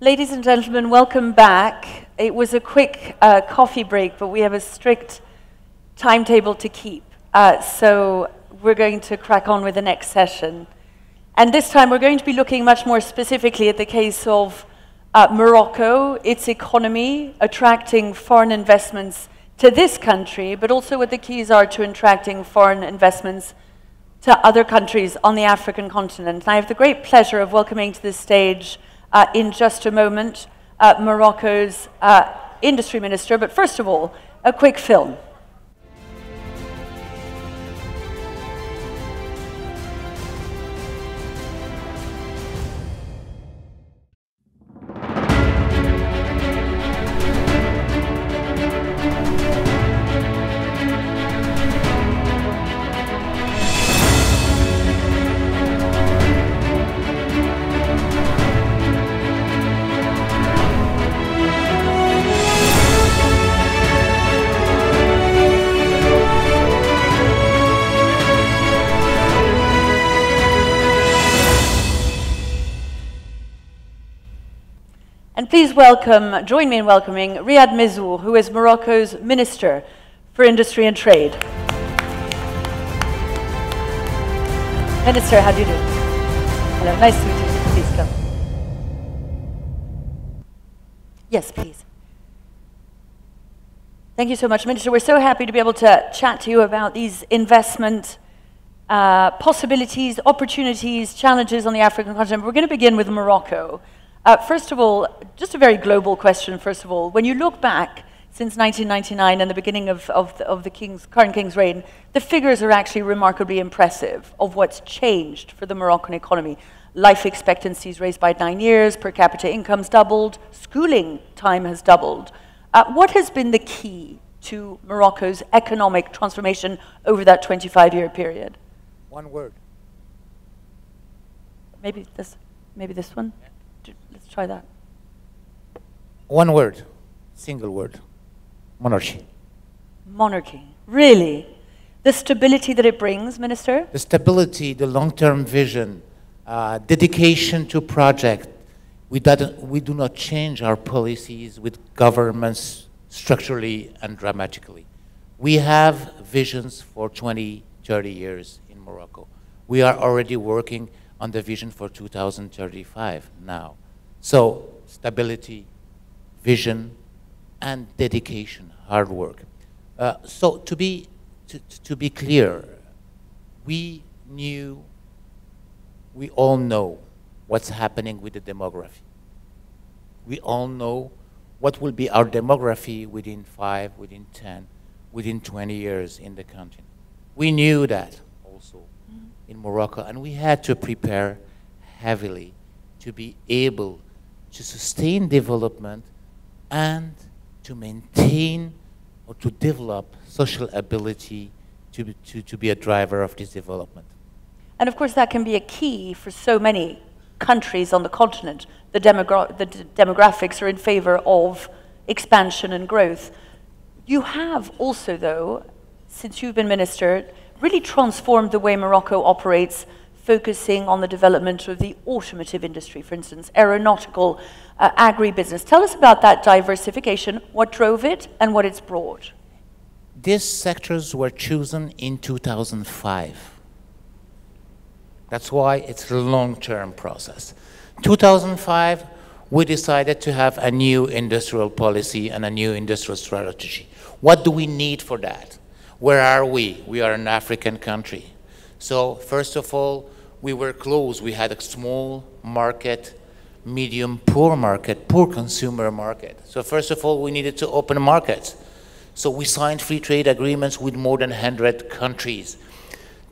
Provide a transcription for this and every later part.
Ladies and gentlemen, welcome back. It was a quick coffee break, but we have a strict timetable to keep. So we're going to crack on with the next session. And this time we're going to be looking much more specifically at the case of Morocco, its economy, attracting foreign investments to this country, but also what the keys are to attracting foreign investments to other countries on the African continent. And I have the great pleasure of welcoming to the stage in just a moment, Morocco's industry minister. But first of all, a quick film. And please join me in welcoming Riyad Mizour, who is Morocco's Minister for Industry and Trade. Minister, how do you do? Hello, nice to meet you. Please come. Yes, please. Thank you so much, Minister. We're so happy to be able to chat to you about these investment possibilities, opportunities, challenges on the African continent. We're going to begin with Morocco. First of all, just a very global question, first of all. When you look back since 1999 and the beginning of the current king's reign, the figures are actually remarkably impressive of what's changed for the Moroccan economy. Life expectancy is raised by 9 years, per capita income's doubled, schooling time has doubled. What has been the key to Morocco's economic transformation over that 25-year period? One word. Maybe this one? Yeah. Let's try that. One word, single word, monarchy. Monarchy, really? The stability that it brings, Minister? The stability, the long-term vision, dedication to project. We do not change our policies with governments structurally and dramatically. We have visions for 20, 30 years in Morocco. We are already working on the vision for 2035 now. So stability, vision, and dedication, hard work. So to be clear, we all know what's happening with the demography. We all know what will be our demography within 5, within 10, within 20 years in the continent. We knew that also in Morocco, and we had to prepare heavily to be able to sustain development and to maintain or to develop social ability to be a driver of this development. And of course that can be a key for so many countries on the continent. The demographics are in favor of expansion and growth. You have also, though, since you've been minister, really transformed the way Morocco operates, focusing on the development of the automotive industry, for instance, aeronautical, agribusiness. Tell us about that diversification, what drove it, and what it's brought. These sectors were chosen in 2005. That's why it's a long-term process. 2005, we decided to have a new industrial policy and a new industrial strategy. What do we need for that? Where are we? We are an African country. So first of all, we were close. We had a small market, medium, poor market, poor consumer market. So first of all, we needed to open markets. So we signed free trade agreements with more than 100 countries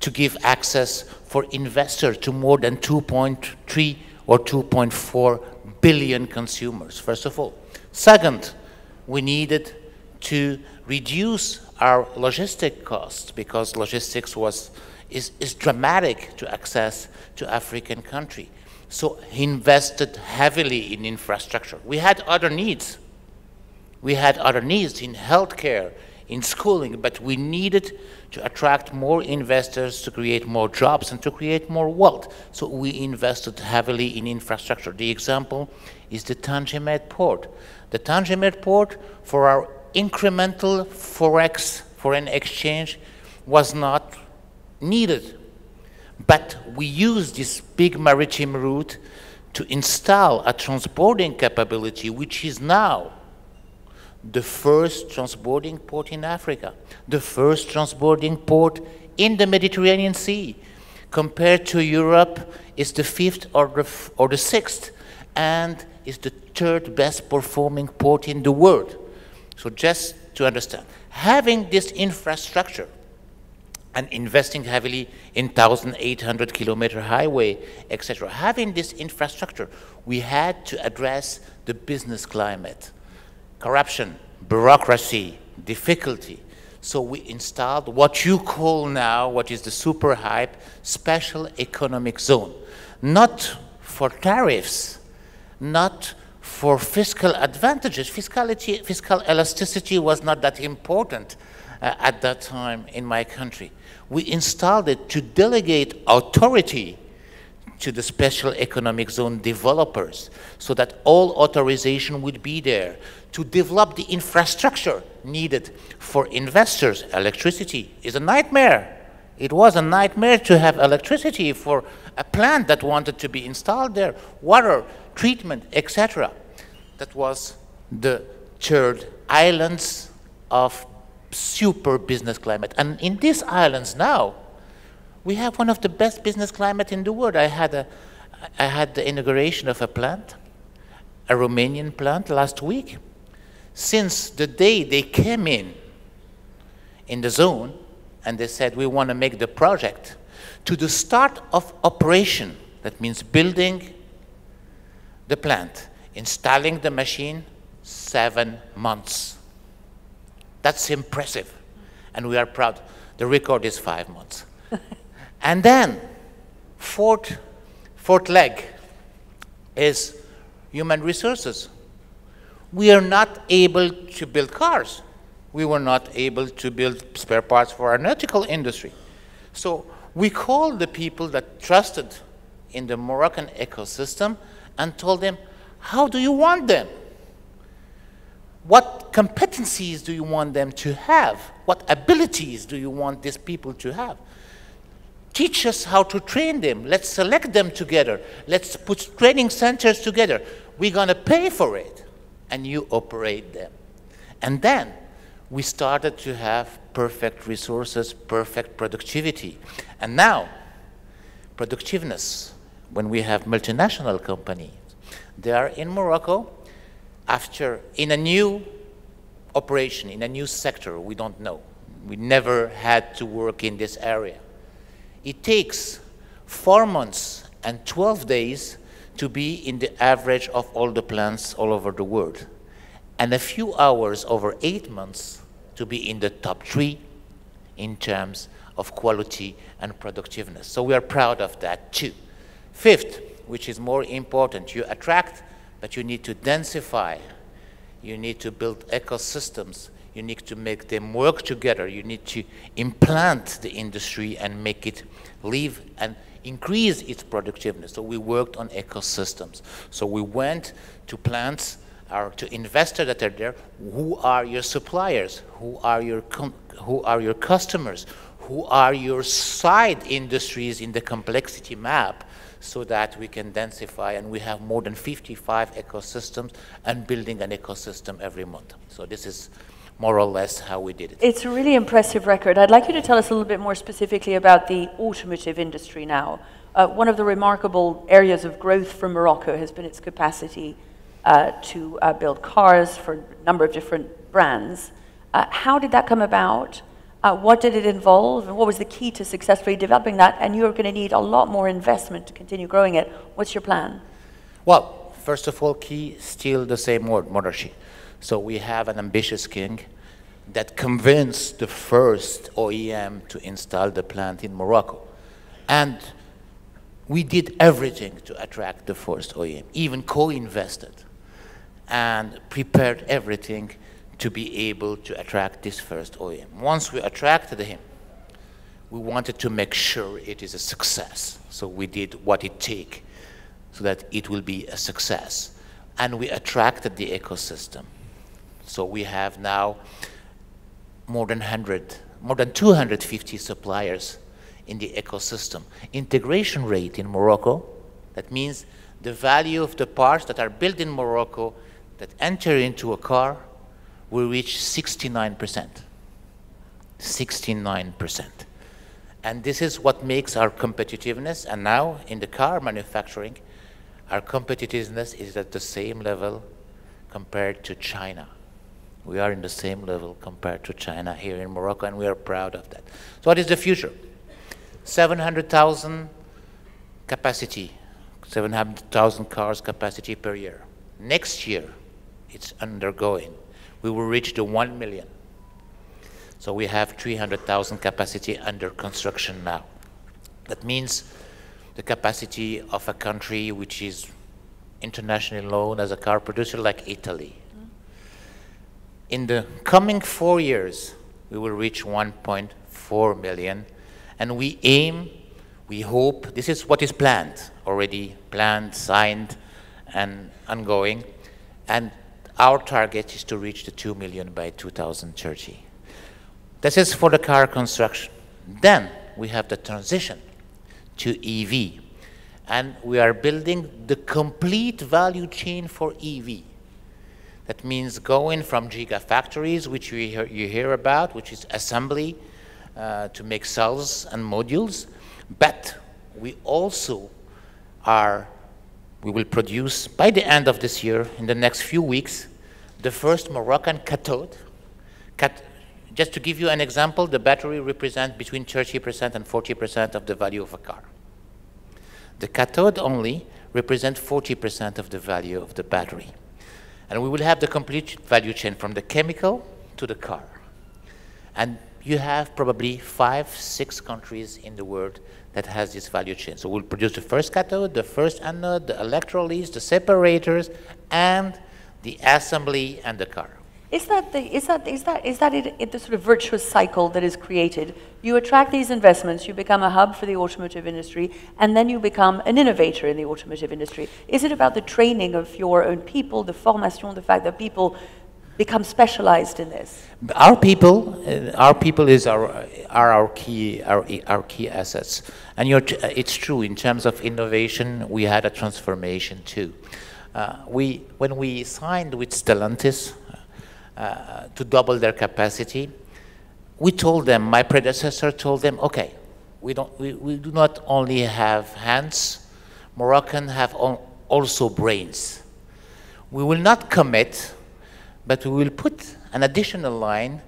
to give access for investors to more than 2.3 or 2.4 billion consumers, first of all. Second, we needed to reduce our logistic costs because logistics is dramatic to access to African country. So he invested heavily in infrastructure. We had other needs. We had other needs in healthcare, in schooling, but we needed to attract more investors, to create more jobs, and to create more wealth. So we invested heavily in infrastructure. The example is the Tangimet port. The Tangimet port, for our incremental Forex, foreign exchange, was not needed. But we used this big maritime route to install a transborder capability, which is now the first transbording port in Africa, the first transbording port in the Mediterranean Sea. Compared to Europe, it's the fifth or the sixth, and is the third best performing port in the world. So just to understand, having this infrastructure and investing heavily in 1,800 kilometer highway, etc. Having this infrastructure, we had to address the business climate. Corruption, bureaucracy, difficulty. So we installed what you call now, what is the super hype, special economic zone. Not for tariffs, not for fiscal advantages. Fiscal elasticity was not that important at that time in my country. We installed it to delegate authority to the special economic zone developers so that all authorization would be there to develop the infrastructure needed for investors. Electricity is a nightmare. It was a nightmare to have electricity for a plant that wanted to be installed there, water, treatment, etc. That was the third islands of super business climate. And in these islands now, we have one of the best business climate in the world. I had the inauguration of a plant, a Romanian plant last week. Since the day they came in the zone, and they said, we want to make the project, to the start of operation, that means building the plant, installing the machine, 7 months. That's impressive, and we are proud. The record is 5 months. And then, fourth leg is human resources. We are not able to build cars. We were not able to build spare parts for our nautical industry. So we called the people that trusted in the Moroccan ecosystem and told them, how do you want them? What competencies do you want them to have? What abilities do you want these people to have? Teach us how to train them. Let's select them together. Let's put training centers together. We're going to pay for it, and you operate them. And then we started to have perfect resources, perfect productivity. And now, productiveness, when we have multinational companies, they are in Morocco in a new operation, in a new sector, we don't know. We never had to work in this area. It takes 4 months and 12 days to be in the average of all the plants all over the world, and a few hours over 8 months to be in the top 3 in terms of quality and productiveness. So we are proud of that too. Fifth, which is more important, you attract, but you need to densify. You need to build ecosystems. You need to make them work together. You need to implant the industry and make it live and increase its productiveness. So we worked on ecosystems. So we went to plants, or to investors that are there. Who are your suppliers? Who are your customers? Who are your side industries in the complexity map, so that we can densify, and we have more than 55 ecosystems and building an ecosystem every month. So this is more or less how we did it. It's a really impressive record. I'd like you to tell us a little bit more specifically about the automotive industry now. One of the remarkable areas of growth for Morocco has been its capacity to build cars for a number of different brands. How did that come about? What did it involve, and what was the key to successfully developing that? And you're going to need a lot more investment to continue growing it. What's your plan? Well, first of all, key, still the same word, monarchy. So we have an ambitious king that convinced the first OEM to install the plant in Morocco. And we did everything to attract the first OEM, even co-invested, and prepared everything to be able to attract this first OEM. Once we attracted him, we wanted to make sure it is a success. So we did what it takes so that it will be a success. And we attracted the ecosystem. So we have now more than 250 suppliers in the ecosystem. Integration rate in Morocco, that means the value of the parts that are built in Morocco that enter into a car will reach 69%. 69%. And this is what makes our competitiveness. And now in the car manufacturing, our competitiveness is at the same level compared to China. We are in the same level compared to China here in Morocco, and we are proud of that. So what is the future? 700,000 capacity, 700,000 cars capacity per year. Next year, it's undergoing. We will reach the 1 million. So we have 300,000 capacity under construction now. That means the capacity of a country which is internationally known as a car producer like Italy. In the coming 4 years, we will reach 1.4 million. And we aim, we hope, this is what is planned, already planned, signed, and ongoing. And our target is to reach the 2 million by 2030. This is for the car construction. Then we have the transition to EV. And we are building the complete value chain for EV. That means going from gigafactories, which you hear about, which is assembly to make cells and modules. But we also we will produce, by the end of this year, in the next few weeks, the first Moroccan cathode. Just to give you an example, the battery represents between 30% and 40% of the value of a car. The cathode only represents 40% of the value of the battery. And we will have the complete value chain from the chemical to the car. And you have probably 5, 6 countries in the world that has this value chain. So we'll produce the first cathode, the first anode, the electrolytes, the separators, and the assembly and the car. Is that the sort of virtuous cycle that is created? You attract these investments, you become a hub for the automotive industry, and then you become an innovator in the automotive industry. Is it about the training of your own people, the formation, the fact that people become specialized in this? Our people are our key assets, and it's true in terms of innovation. We had a transformation too. When we signed with Stellantis to double their capacity, we told them, my predecessor told them, okay, we do not only have hands, Moroccans have also brains. We will not commit, but we will put an additional line.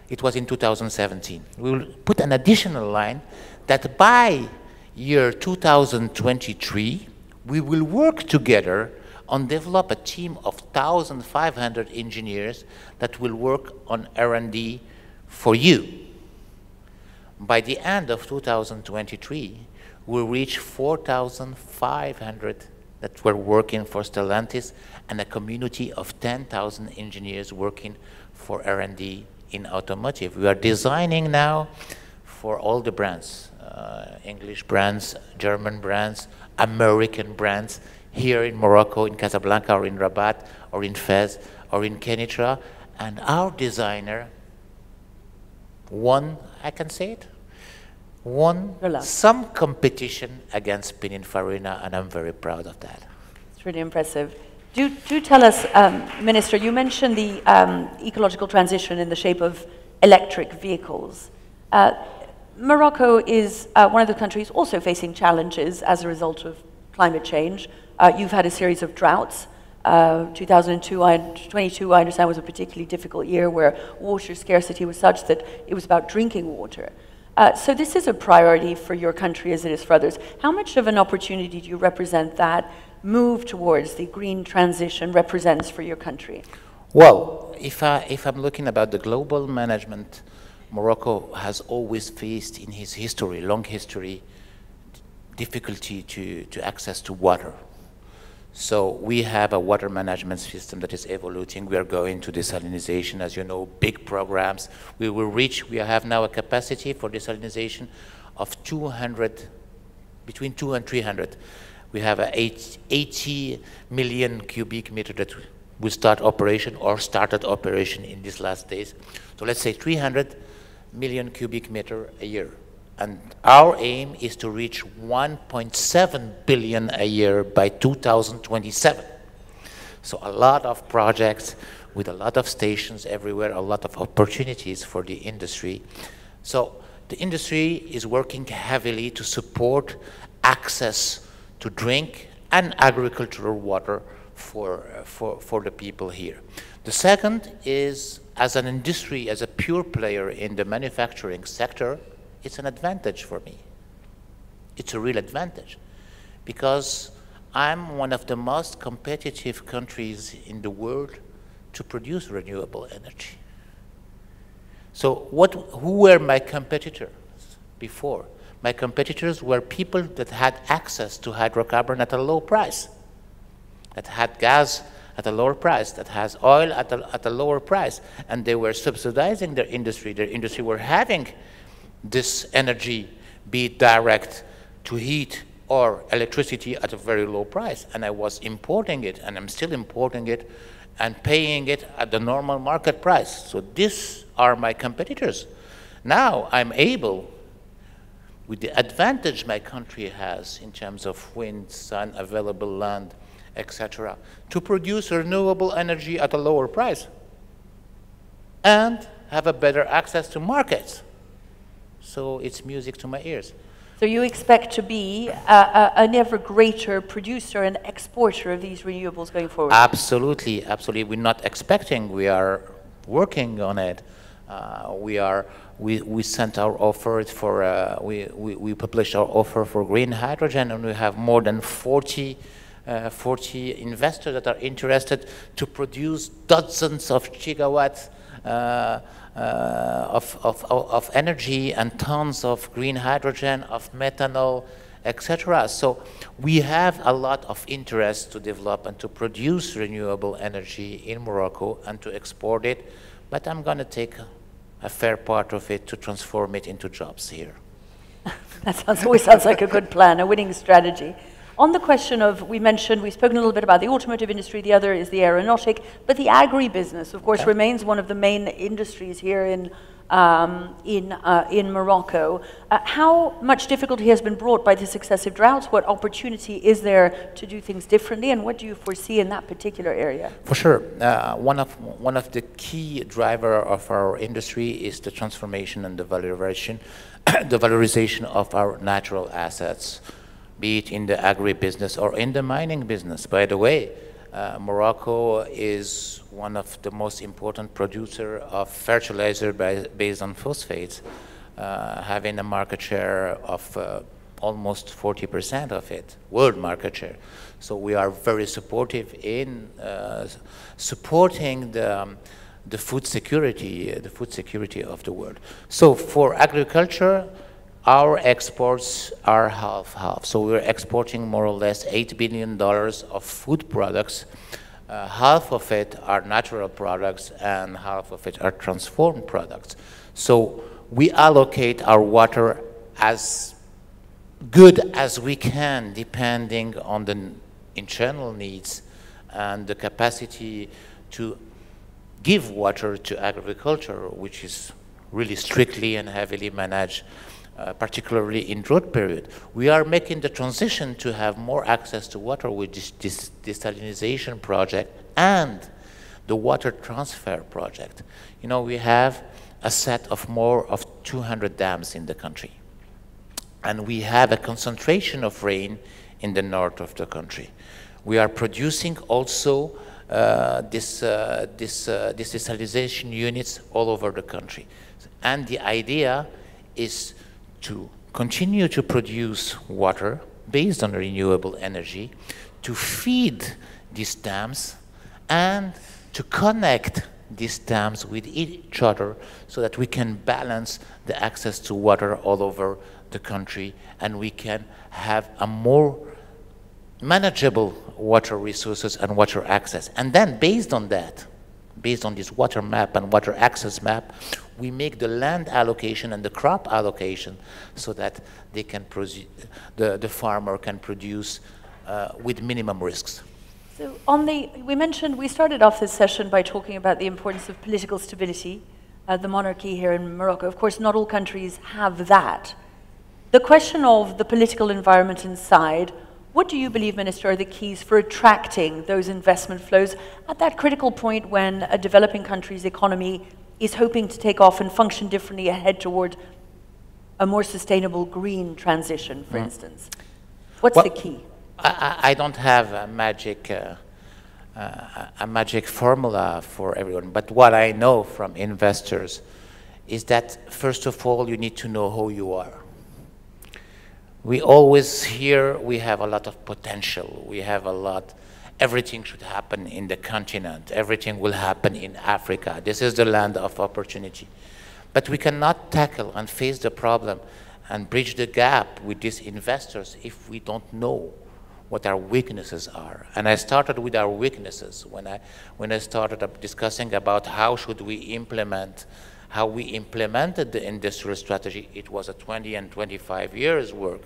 It was in 2017. We will put an additional line that by year 2023, we will work together on develop a team of 1,500 engineers that will work on R&D for you. By the end of 2023, we'll reach 4,500 that were working for Stellantis and a community of 10,000 engineers working for R&D in automotive. We are designing now for all the brands, English brands, German brands, American brands, here in Morocco, in Casablanca, or in Rabat, or in Fez, or in Kenitra. And our designer won, I can say it, won some competition against Pininfarina, and I'm very proud of that. It's really impressive. Do tell us, Minister, you mentioned the ecological transition in the shape of electric vehicles. Morocco is one of the countries also facing challenges as a result of climate change. You've had a series of droughts. 2022, I understand, was a particularly difficult year where water scarcity was such that it was about drinking water. So this is a priority for your country as it is for others. How much of an opportunity do you represent that move towards the green transition represents for your country? Well, if I'm looking about the global management, Morocco has always faced in his history, long history, difficulty to access to water. So we have a water management system that is evolving. We are going to desalinization, as you know, big programs. We have now a capacity for desalinization of 200, between 2 and 300. We have a 80 million cubic meter that will start operation or started operation in these last days. So let's say 300 million cubic meter a year. And our aim is to reach 1.7 billion a year by 2027. So a lot of projects with a lot of stations everywhere, a lot of opportunities for the industry. So the industry is working heavily to support access to drink and agricultural water for the people here. The second is, as an industry, as a pure player in the manufacturing sector, it's an advantage for me. It's a real advantage because I'm one of the most competitive countries in the world to produce renewable energy. So who were my competitors before? My competitors were people that had access to hydrocarbon at a low price, that had gas at a lower price, that has oil at a lower price, and they were subsidizing their industry. Their industry were having this energy, be it direct to heat or electricity at a very low price. And I was importing it, and I'm still importing it, and paying it at the normal market price. So these are my competitors. Now I'm able, with the advantage my country has in terms of wind, sun, available land, etc., to produce renewable energy at a lower price and have a better access to markets. So it's music to my ears. So you expect to be an ever greater producer and exporter of these renewables going forward? Absolutely, absolutely. We're not expecting, we are working on it. We sent our offer for, we published our offer for green hydrogen, and we have more than 40 investors that are interested to produce dozens of gigawatts of energy and tons of green hydrogen, of methanol, etc. So we have a lot of interest to develop and to produce renewable energy in Morocco and to export it, but I'm going to take a fair part of it to transform it into jobs here. That always sounds like a good plan, a winning strategy. On the question of, we've spoken a little bit about the automotive industry, the other is the aeronautic, but the agribusiness, of course, remains one of the main industries here in Morocco. How much difficulty has been brought by the successive droughts? What opportunity is there to do things differently, and what do you foresee in that particular area? For sure. One of the key driver of our industry is the transformation and the valorization of our natural assets, be it in the agribusiness or in the mining business. By the way, Morocco is one of the most important producer of fertilizer based on phosphates, having a market share of almost 40% of it, world market share. So we are very supportive in supporting the food security of the world. So for agriculture, our exports are half-half. So we're exporting more or less $8 billion of food products. Half of it are natural products and half of it are transformed products. So we allocate our water as good as we can, depending on the internal needs and the capacity to give water to agriculture, which is really strictly and heavily managed, particularly in drought period. We are making the transition to have more access to water with this desalinization project and the water transfer project. You know, we have a set of more of 200 dams in the country. And we have a concentration of rain in the north of the country. We are producing also these desalinization units all over the country. And the idea is to continue to produce water based on renewable energy, to feed these dams, and to connect these dams with each other so that we can balance the access to water all over the country, and we can have a more manageable water resources and water access. And then based on that, based on this water map and water access map, we make the land allocation and the crop allocation so that they can the farmer can produce with minimum risks. So we started off this session by talking about the importance of political stability, the monarchy here in Morocco. Of course, not all countries have that. The question of the political environment inside, what do you believe, Minister, are the keys for attracting those investment flows at that critical point when a developing country's economy is hoping to take off and function differently ahead toward a more sustainable green transition, for instance? What's the key? I don't have a magic formula for everyone, but what I know from investors is that, first of all, you need to know who you are. We always hear we have a lot of potential, we have a lot, everything should happen in the continent, everything will happen in Africa, this is the land of opportunity. But we cannot tackle and face the problem and bridge the gap with these investors if we don't know what our weaknesses are. And I started with our weaknesses when I started up discussing about how should we implement, how we implemented the industrial strategy. It was a 20 and 25 years work.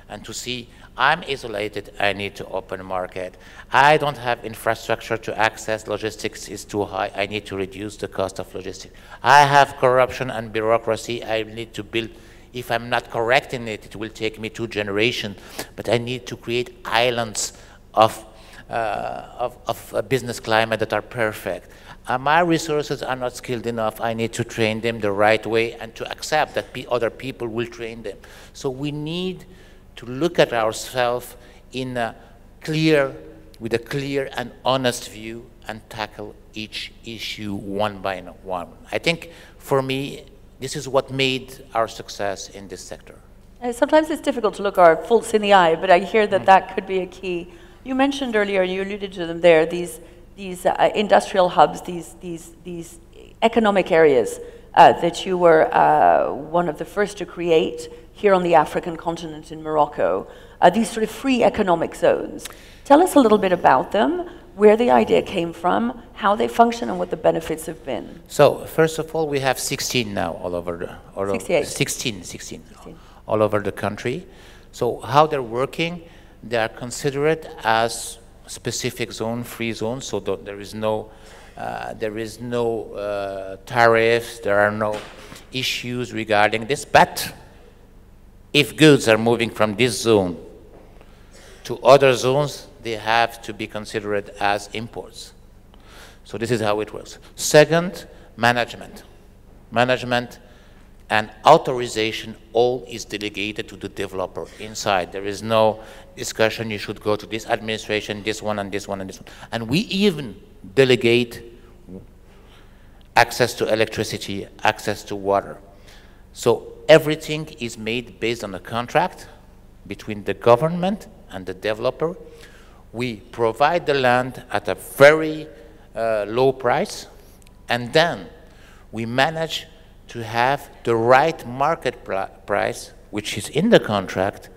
And to see, I'm isolated, I need to open a market. I don't have infrastructure to access, logistics is too high, I need to reduce the cost of logistics. I have corruption and bureaucracy, I need to build. If I'm not correcting it, it will take me 2 generations, but I need to create islands of a business climate that are perfect. My resources are not skilled enough, I need to train them the right way and to accept that other people will train them. So we need to look at ourselves with a clear and honest view and tackle each issue one by one. I think for me, this is what made our success in this sector. Sometimes it's difficult to look our faults in the eye, but I hear that that could be a key. You mentioned earlier, and you alluded to them there, these industrial hubs, these economic areas that you were one of the first to create here on the African continent in Morocco, these sort of free economic zones. Tell us a little bit about them, where the idea came from, how they function, and what the benefits have been. So, first of all, we have 16 now all over the... 68. 16 all over the country. So how they're working, they are considered as specific zone, free zone, so there is no tariffs, there are no issues regarding this, but if goods are moving from this zone to other zones, they have to be considered as imports. So this is how it works. Second, management. Management and authorization, all is delegated to the developer inside. There is no discussion, you should go to this administration, this one, and this one, and this one. And we even delegate access to electricity, access to water. So everything is made based on a contract between the government and the developer. We provide the land at a very low price, and then we manage to have the right market price, which is in the contract,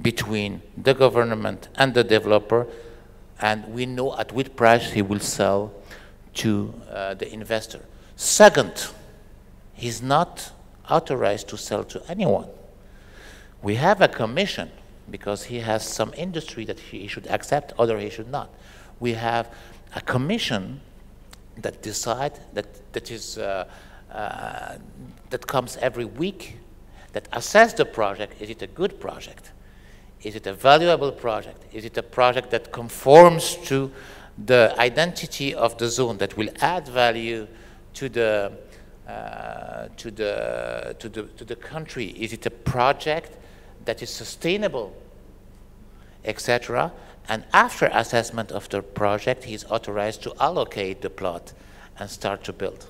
between the government and the developer, and we know at what price he will sell to the investor. Second, he's not authorized to sell to anyone. We have a commission because he has some industry that he should accept, other he should not. We have a commission that decide that comes every week, that assess the project. Is it a good project? Is it a valuable project? Is it a project that conforms to the identity of the zone, that will add value to the country? Is it a project that is sustainable, etc.? And after assessment of the project, he's authorized to allocate the plot and start to build.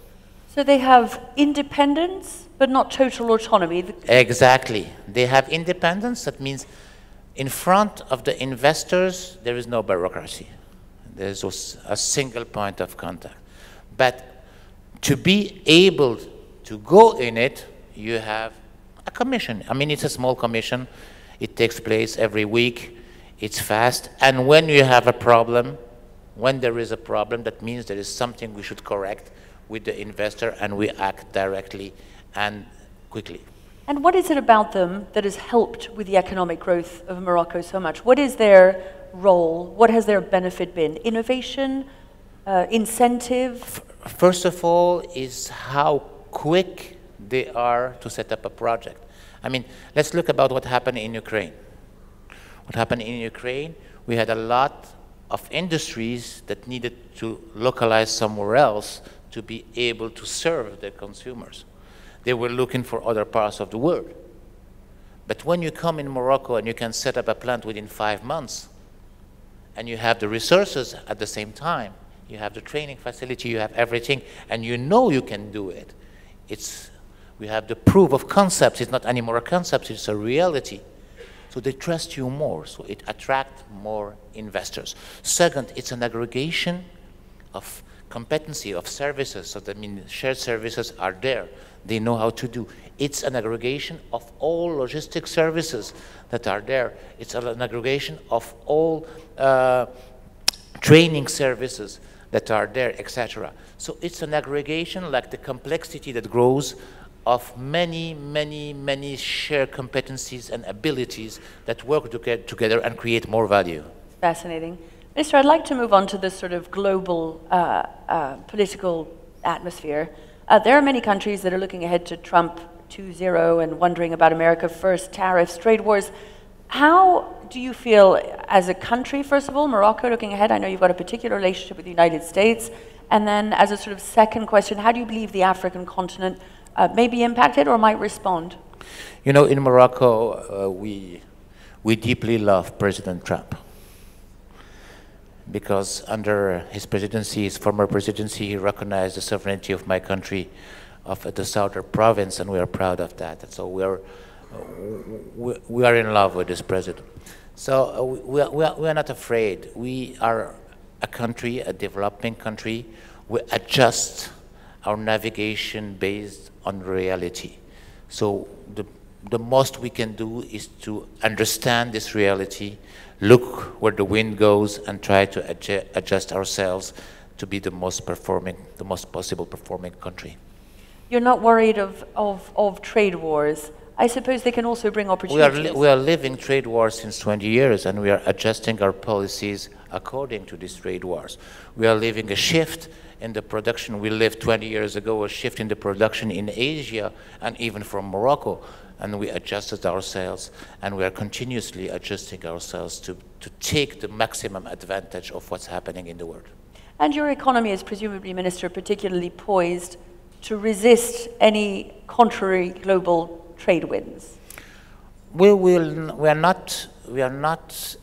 So they have independence, but not total autonomy. Exactly. They have independence. That means in front of the investors, there is no bureaucracy. There's a single point of contact. But to be able to go in it, you have a commission. I mean, it's a small commission. It takes place every week. it's fast, and when you have a problem, when there is a problem, that means there is something we should correct with the investor, and we act directly and quickly. And what is it about them that has helped with the economic growth of Morocco so much? What is their role? What has their benefit been? Innovation, incentive? First of all, is how quick they are to set up a project. I mean, let's look about what happened in Ukraine. What happened in Ukraine, we had a lot of industries that needed to localize somewhere else to be able to serve their consumers. They were looking for other parts of the world. But when you come in Morocco and you can set up a plant within 5 months, and you have the resources at the same time, you have the training facility, you have everything, and you know you can do it. We have the proof of concepts. It's not anymore a concept, it's a reality. So they trust you more, so it attracts more investors. Second, it's an aggregation of competency, of services. So that means shared services are there. They know how to do. It's an aggregation of all logistic services that are there. It's an aggregation of all training services that are there, etc. So it's an aggregation, like the complexity that grows, of many, many, many shared competencies and abilities that work together and create more value. Fascinating. Minister, I'd like to move on to this sort of global political atmosphere. There are many countries that are looking ahead to Trump 2.0 and wondering about America first, tariffs, trade wars. How do you feel as a country, first of all, Morocco looking ahead? I know you've got a particular relationship with the United States. And then as a sort of second question, how do you believe the African continent may be impacted or might respond? You know, in Morocco, we deeply love President Trump, because under his presidency, his former presidency, he recognized the sovereignty of my country, of the southern province, and we are proud of that. And so we are in love with this president. So we are not afraid. We are a country, a developing country. We adjust our navigation based on reality. So the most we can do is to understand this reality, look where the wind goes, and try to adjust ourselves to be the most possible performing country. You're not worried of trade wars. I suppose they can also bring opportunities. We are living trade wars since 20 years, and we are adjusting our policies according to these trade wars. We are living a shift in the production. We lived 20 years ago a shift in the production in Asia and even from Morocco, and we adjusted ourselves, and we are continuously adjusting ourselves to take the maximum advantage of what's happening in the world. And your economy is presumably, Minister, particularly poised to resist any contrary global trade winds. We are not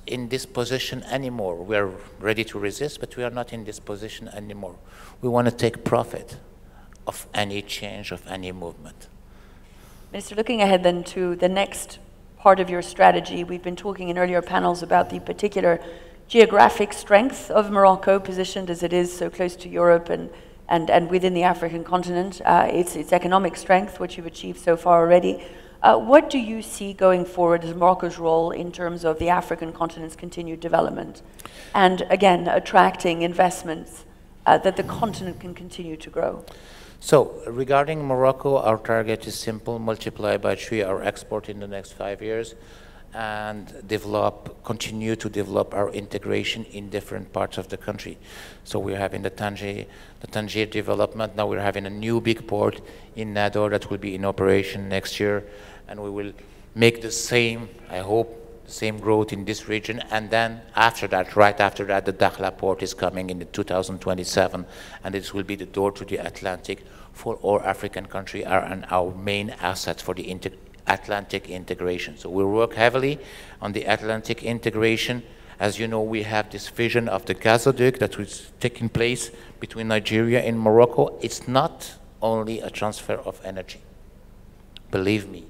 in this position anymore. We are ready to resist, but we are not in this position anymore. We want to take profit of any change, of any movement. Minister, looking ahead then to the next part of your strategy, we've been talking in earlier panels about the particular geographic strength of Morocco, positioned as it is so close to Europe and within the African continent, its economic strength, which you've achieved so far already. What do you see going forward as Morocco's role in terms of the African continent's continued development? And again, attracting investments that the continent can continue to grow? So regarding Morocco, our target is simple: multiply by 3 our export in the next 5 years, and continue to develop our integration in different parts of the country. So we're having the Tangier development. Now we're having a new big port in Nador that will be in operation next year, and we will make the same, I hope, the same growth in this region. And then after that, right after that, the Dakhla port is coming in 2027, and this will be the door to the Atlantic for all African countries, and our main asset for the Atlantic integration. So we work heavily on the Atlantic integration. As you know, we have this vision of the gazoduct that is taking place between Nigeria and Morocco. It's not only a transfer of energy. Believe me,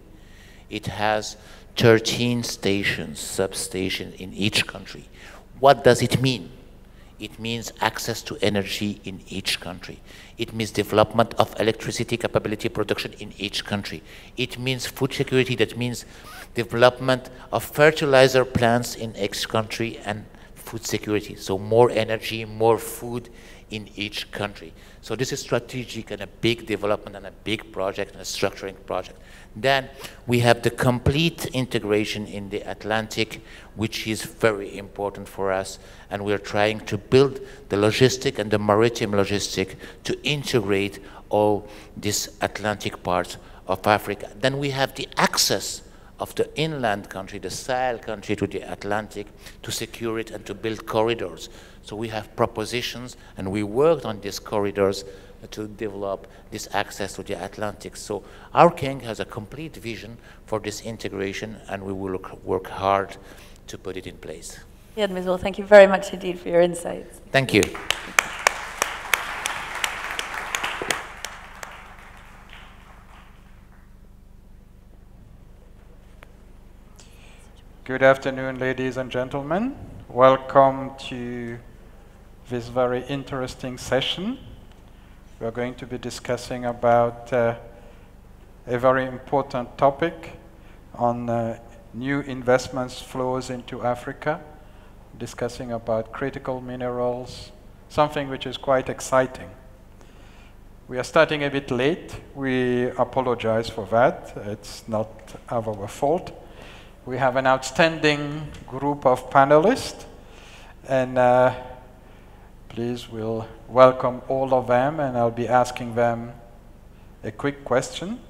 it has 13 stations, substations in each country. What does it mean? It means access to energy in each country. It means development of electricity capability production in each country. It means food security. That means development of fertilizer plants in each country and food security. So more energy, more food in each country. So this is strategic and a big development and a big project and a structuring project. Then we have the complete integration in the Atlantic, which is very important for us, and we're trying to build the logistic and the maritime logistic to integrate all these Atlantic parts of Africa. Then we have the access of the inland country, the Sahel country, to the Atlantic, to secure it and to build corridors. So we have propositions, and we worked on these corridors to develop this access to the Atlantic. So our king has a complete vision for this integration, and we will work hard to put it in place. Yeah, Mizul, thank you very much indeed for your insights. Thank you. Good afternoon, ladies and gentlemen. Welcome to this very interesting session. We are going to be discussing about a very important topic on new investments flows into Africa, discussing about critical minerals, something which is quite exciting. We are starting a bit late. We apologize for that. It's not our fault. We have an outstanding group of panelists, and please we'll welcome all of them, and I'll be asking them a quick question.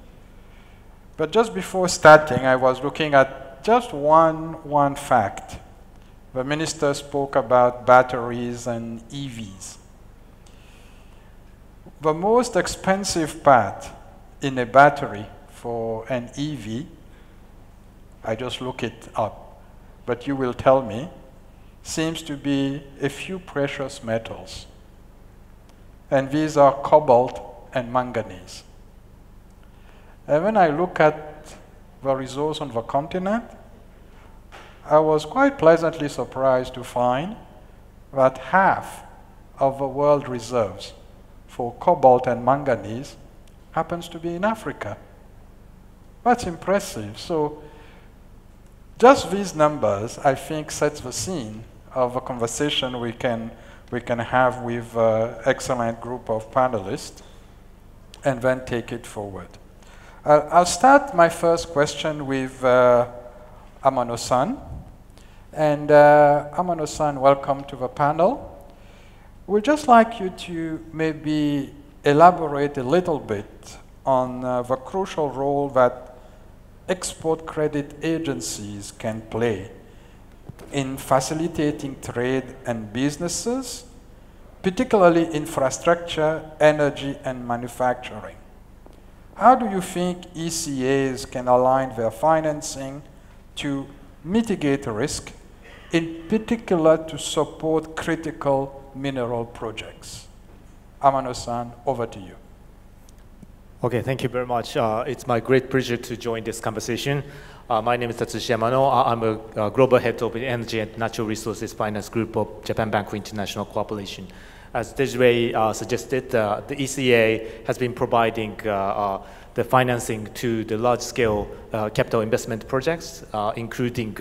But just before starting, I was looking at just one fact. The minister spoke about batteries and EVs. The most expensive part in a battery for an EV, I just look it up, but you will tell me, seems to be a few precious metals. And these are cobalt and manganese. And when I look at the resource on the continent, I was quite pleasantly surprised to find that half of the world reserves for cobalt and manganese happens to be in Africa. That's impressive. So just these numbers, I think, sets the scene of a conversation we can have with an excellent group of panelists and then take it forward. I'll start my first question with Amano-san. And Amano-san, welcome to the panel. We'd just like you to maybe elaborate a little bit on the crucial role that export credit agencies can play in facilitating trade and businesses, particularly infrastructure, energy, and manufacturing. How do you think ECAs can align their financing to mitigate risk, in particular to support critical mineral projects? Amano-san, over to you. Okay, thank you very much. It's my great pleasure to join this conversation. My name is Tatsushi Yamano. I'm a global head of the Energy and Natural Resources Finance Group of Japan Bank for International Cooperation. As Desiree suggested, the ECA has been providing the financing to the large-scale capital investment projects, including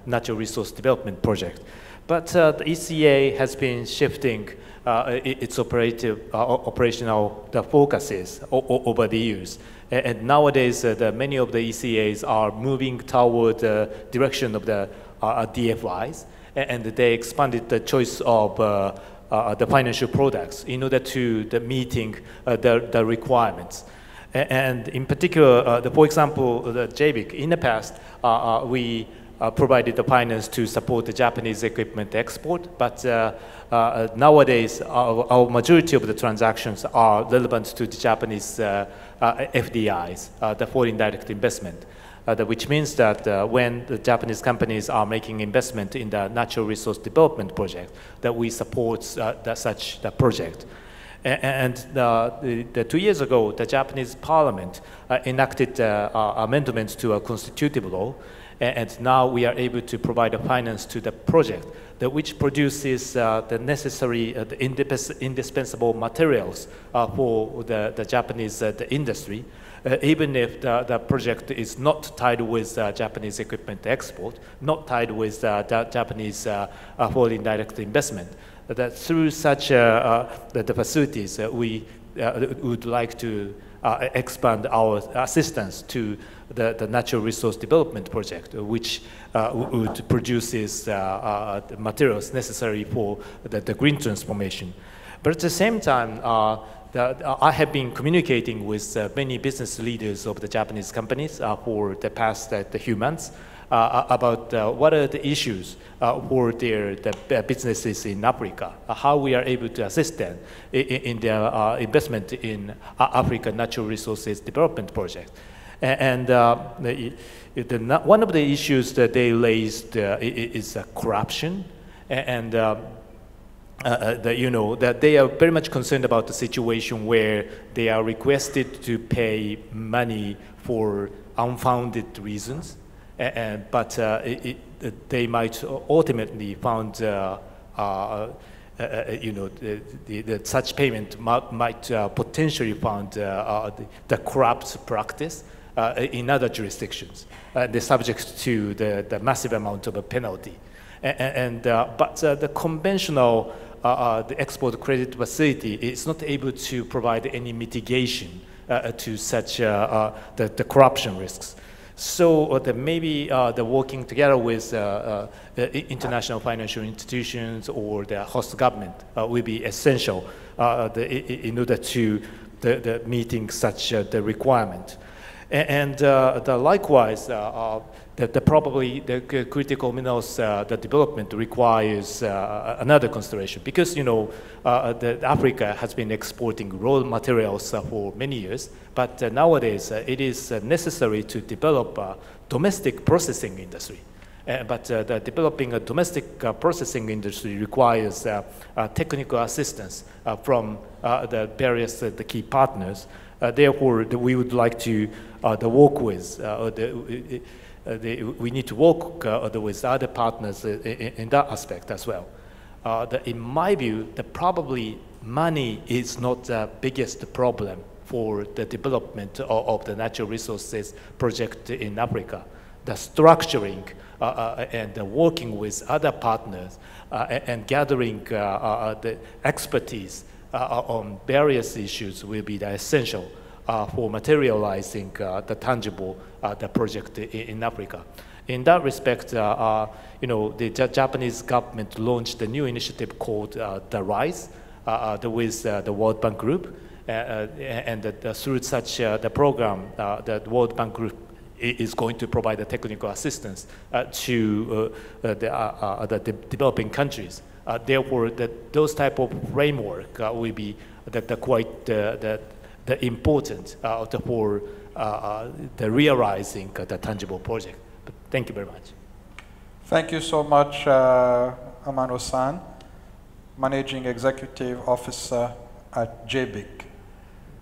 natural resource development projects. But the ECA has been shifting its operational focuses over the years. And nowadays, many of the ECAs are moving toward the direction of the DFIs, and they expanded the choice of the financial products in order to meeting the requirements. And in particular, for example, the JBIC, in the past, we provided the finance to support the Japanese equipment export, but nowadays our majority of the transactions are relevant to the Japanese FDIs, the foreign direct investment, which means that when the Japanese companies are making investment in the natural resource development project, that we support such project. And 2 years ago, the Japanese parliament enacted amendments to a constitutive law. And now we are able to provide the finance to the project, which produces the necessary, the indispensable materials for the Japanese the industry. Even if the project is not tied with Japanese equipment export, not tied with Japanese foreign direct investment, that through such the facilities, we would like to expand our assistance to the natural resource development project, which would produces the materials necessary for the green transformation. But at the same time, I have been communicating with many business leaders of the Japanese companies for the past few months about what are the issues for their businesses in Africa, how we are able to assist them in their investment in African natural resources development project. And one of the issues that they raised is corruption, and that they are very much concerned about the situation where they are requested to pay money for unfounded reasons, but they might ultimately found such payment might potentially found the corrupt practice in other jurisdictions. They're subject to the massive amount of a penalty. But the conventional the export credit facility is not able to provide any mitigation to such the corruption risks. So maybe the working together with international financial institutions or the host government will be essential in order to meeting such the requirement. And likewise, probably the critical minerals the development requires another consideration, because Africa has been exporting raw materials for many years, but nowadays it is necessary to develop a domestic processing industry. But developing a domestic processing industry requires technical assistance from the various the key partners. Therefore, we would like to work with we need to work with other partners in that aspect as well. In my view, probably money is not the biggest problem for the development of the natural resources project in Africa. The structuring and working with other partners and gathering the expertise on various issues will be the essential for materializing the tangible the project in Africa. In that respect, the Japanese government launched a new initiative called the RISE with the World Bank Group, and through such the program, the World Bank Group is going to provide the technical assistance to the developing countries. Therefore, those type of framework will be quite important for the realizing the tangible project. But thank you very much. Thank you so much, Amano-san, Managing Executive Officer at JBIC.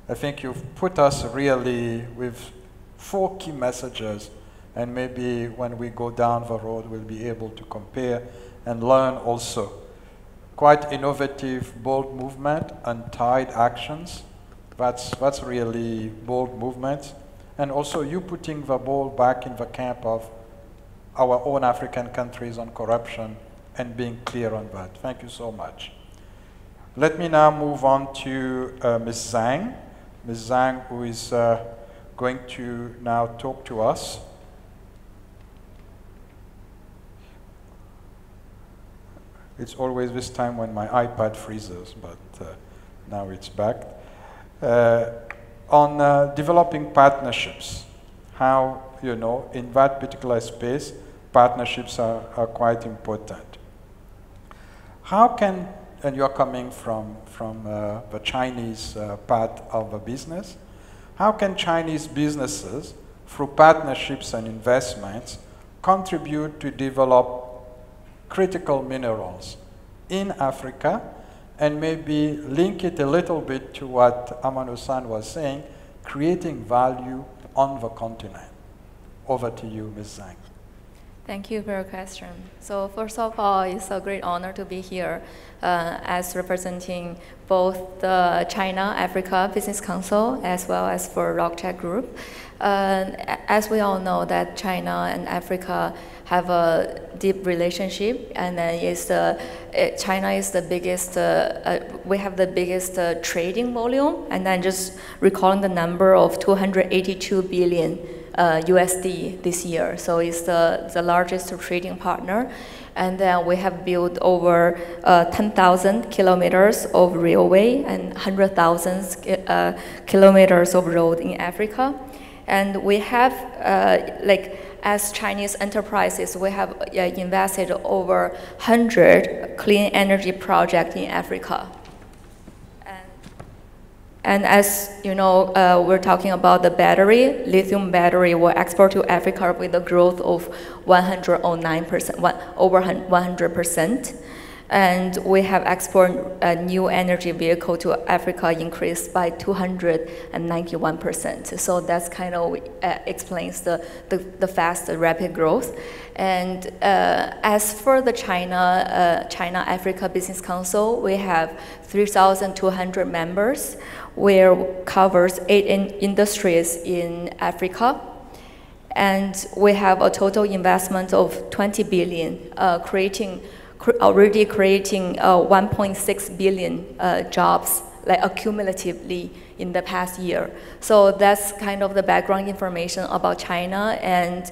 I think you've put us really with 4 key messages, and maybe when we go down the road, we'll be able to compare and learn also. Quite innovative, bold movement, untied actions. That's really bold movement. And also you putting the ball back in the camp of our own African countries on corruption and being clear on that. Thank you so much. Let me now move on to Ms. Zhang. Ms. Zhang, who is going to now talk to us. It's always this time when my iPad freezes, but now it's back. On developing partnerships, how, in that particular space, partnerships are quite important. How can, and you're coming from the Chinese part of the business, how can Chinese businesses, through partnerships and investments, contribute to develop critical minerals in Africa, and maybe link it a little bit to what Amano-san was saying, creating value on the continent? Over to you, Ms. Zhang. Thank you for your question. So first of all, it's a great honor to be here as representing both the China-Africa Business Council as well as for RockChat Group. As we all know that China and Africa have a deep relationship, and then China is the biggest, we have the biggest trading volume, and then just recalling the number of 282 billion USD this year. So it's the largest trading partner. And then we have built over 10,000 kilometers of railway and 100,000 kilometers of road in Africa. And we have, as Chinese enterprises, we have invested over 100 clean energy projects in Africa. And as you know, we're talking about the battery, lithium battery will export to Africa with a growth of 109%, over 100%. And we have export a new energy vehicle to Africa increased by 291%. So that's kind of explains the fast, rapid growth. And as for the China-Africa Business Council, we have 3,200 members, where covers 8 industries in Africa. And we have a total investment of 20 billion, already creating 1.6 billion jobs, like accumulatively in the past year. So that's kind of the background information about China and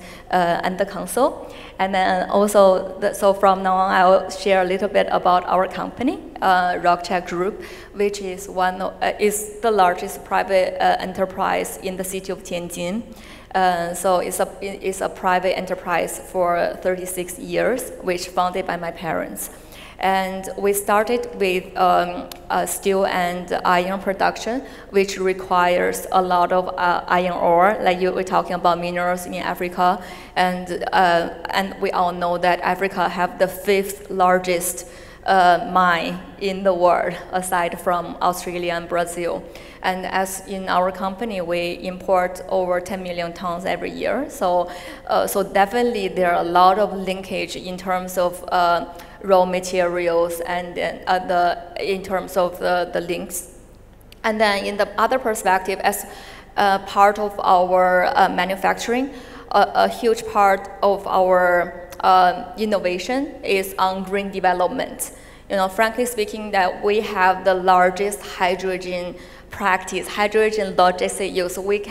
the council. And then also, so from now on, I'll share a little bit about our company, RockChat Group, which is is the largest private enterprise in the city of Tianjin. So it's a private enterprise for 36 years, which founded by my parents. And we started with steel and iron production, which requires a lot of iron ore, like you were talking about minerals in Africa. And we all know that Africa have the 5th largest mine in the world, aside from Australia and Brazil. And as in our company, we import over 10 million tons every year. So definitely there are a lot of linkage in terms of raw materials and in terms of the links. And then in the other perspective, as part of our manufacturing, a huge part of our innovation is on green development. You know, frankly speaking, that we have the largest hydrogen practice, hydrogen logistic use. We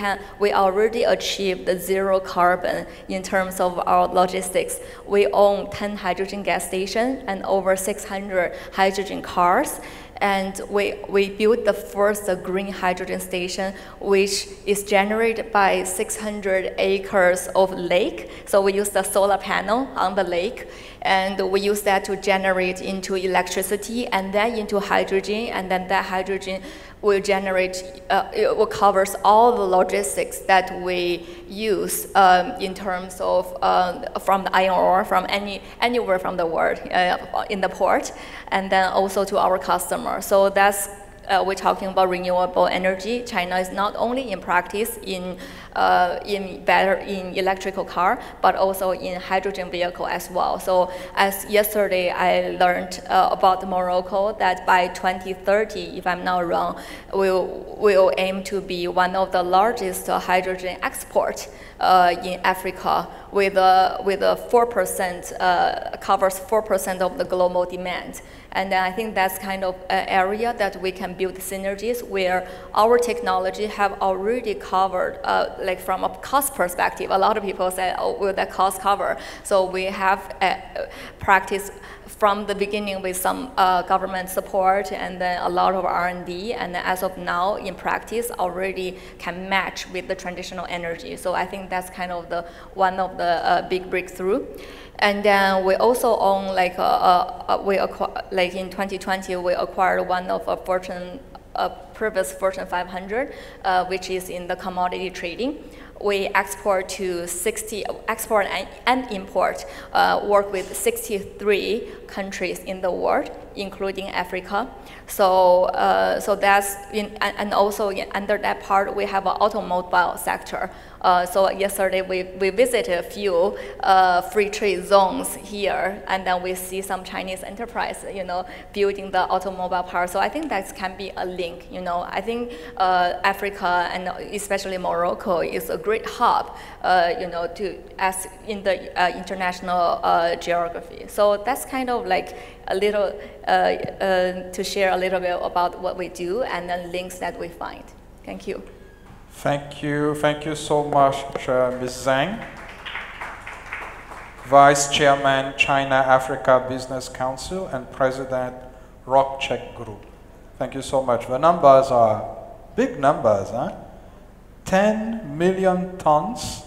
already achieved the 0 carbon in terms of our logistics. We own 10 hydrogen gas stations and over 600 hydrogen cars. And we built the first green hydrogen station, which is generated by 600 acres of lake. So we use the solar panel on the lake, and we use that to generate into electricity and then into hydrogen, and then that hydrogen will generate, it will covers all the logistics that we use in terms of from the iron ore, from anywhere from the world in the port, and then also to our customers. So that's, we're talking about renewable energy. China is not only in practice in electrical car, but also in hydrogen vehicle as well. So as yesterday I learned about Morocco, that by 2030, if I'm not wrong, we'll aim to be one of the largest hydrogen export in Africa, with a 4% covers 4% of the global demand. And I think that's kind of an area that we can build synergies, where our technology have already covered, like from a cost perspective. A lot of people say, oh, will that cost cover? So we have practiced from the beginning with some government support and then a lot of R&D, and as of now in practice already can match with the traditional energy. So I think that's kind of one of the big breakthrough. And then we also own, like in 2020 we acquired one of a previous Fortune 500, which is in the commodity trading. We export and import, work with 63 countries in the world, including Africa. So, so that's and also under that part we have an automobile sector. So yesterday we visited a few free trade zones here, and then we see some Chinese enterprise, building the automobile part. So I think that can be a link. I think Africa and especially Morocco is a great hub, as in the international geography. So that's kind of like a little to share a little bit about what we do and the links that we find. Thank you. Thank you so much, Ms. Zhang, Vice Chairman, China Africa Business Council and President, RockCheck Group. Thank you so much. The numbers are big numbers, huh? 10 million tons,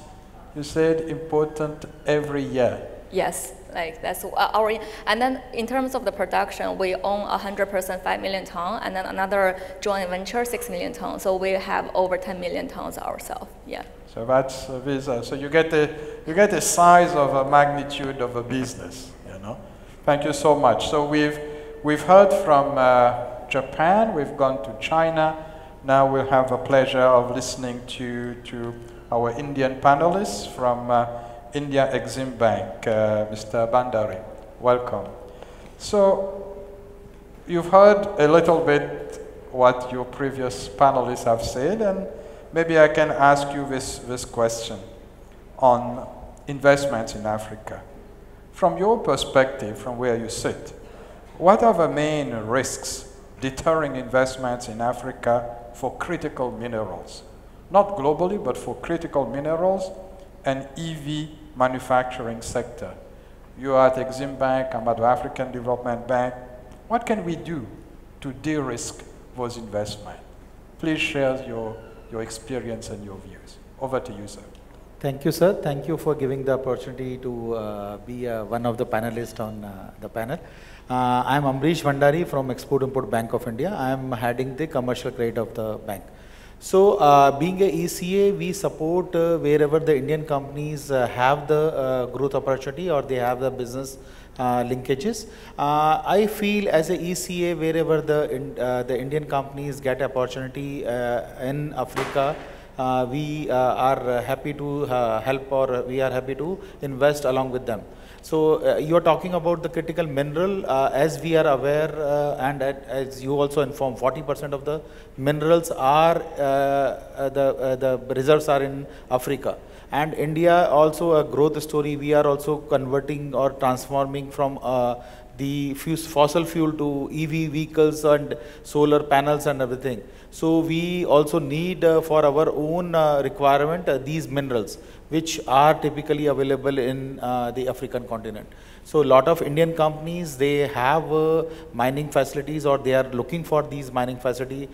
you said, important every year. Yes. Like that's our, and then in terms of the production, we own 100% 5 million tons, and then another joint venture 6 million tons. So we have over 10 million tons ourselves. Yeah. So that's Visa. So you get the size of a magnitude of a business. Thank you so much. So we've heard from Japan. We've gone to China. Now we'll have the pleasure of listening to our Indian panelists from India Exim Bank, Mr. Bandari. Welcome. So you've heard a little bit what your previous panelists have said, and maybe I can ask you this question on investments in Africa. From your perspective, from where you sit, what are the main risks deterring investments in Africa for critical minerals? Not globally, but for critical minerals and EV manufacturing sector. You are at Exim Bank, I'm at the African Development Bank. What can we do to de-risk those investments? Please share your experience and your views. Over to you, sir. Thank you, sir. Thank you for giving the opportunity to be one of the panelists on the panel. I am Amrish Bhandari from Export-Import Bank of India. I am heading the commercial credit of the bank. So, being a ECA, we support wherever the Indian companies have the growth opportunity or they have the business linkages. I feel as a ECA, wherever the Indian companies get opportunity in Africa, we are happy to help, or we are happy to invest along with them. So you are talking about the critical mineral. As we are aware, and as you also informed, 40% of the minerals are the reserves are in Africa. And India also a growth story. We are also converting or transforming from the fossil fuel to EV vehicles and solar panels and everything. So we also need for our own requirement these minerals, which are typically available in the African continent. So a lot of Indian companies, they have mining facilities, or they are looking for these mining facilities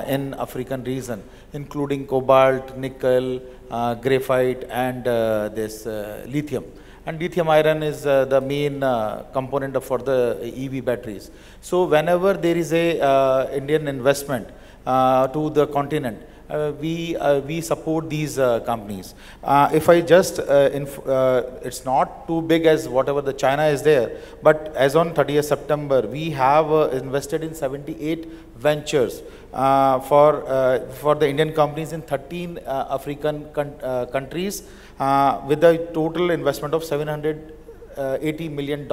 in African region, including cobalt, nickel, graphite, and this lithium. And lithium iron is the main component for the EV batteries. So whenever there is a Indian investment to the continent, we support these companies. If I just, it's not too big as whatever the China is there, but as on 30th September, we have invested in 78 ventures for the Indian companies in 13 African countries with a total investment of $780 million.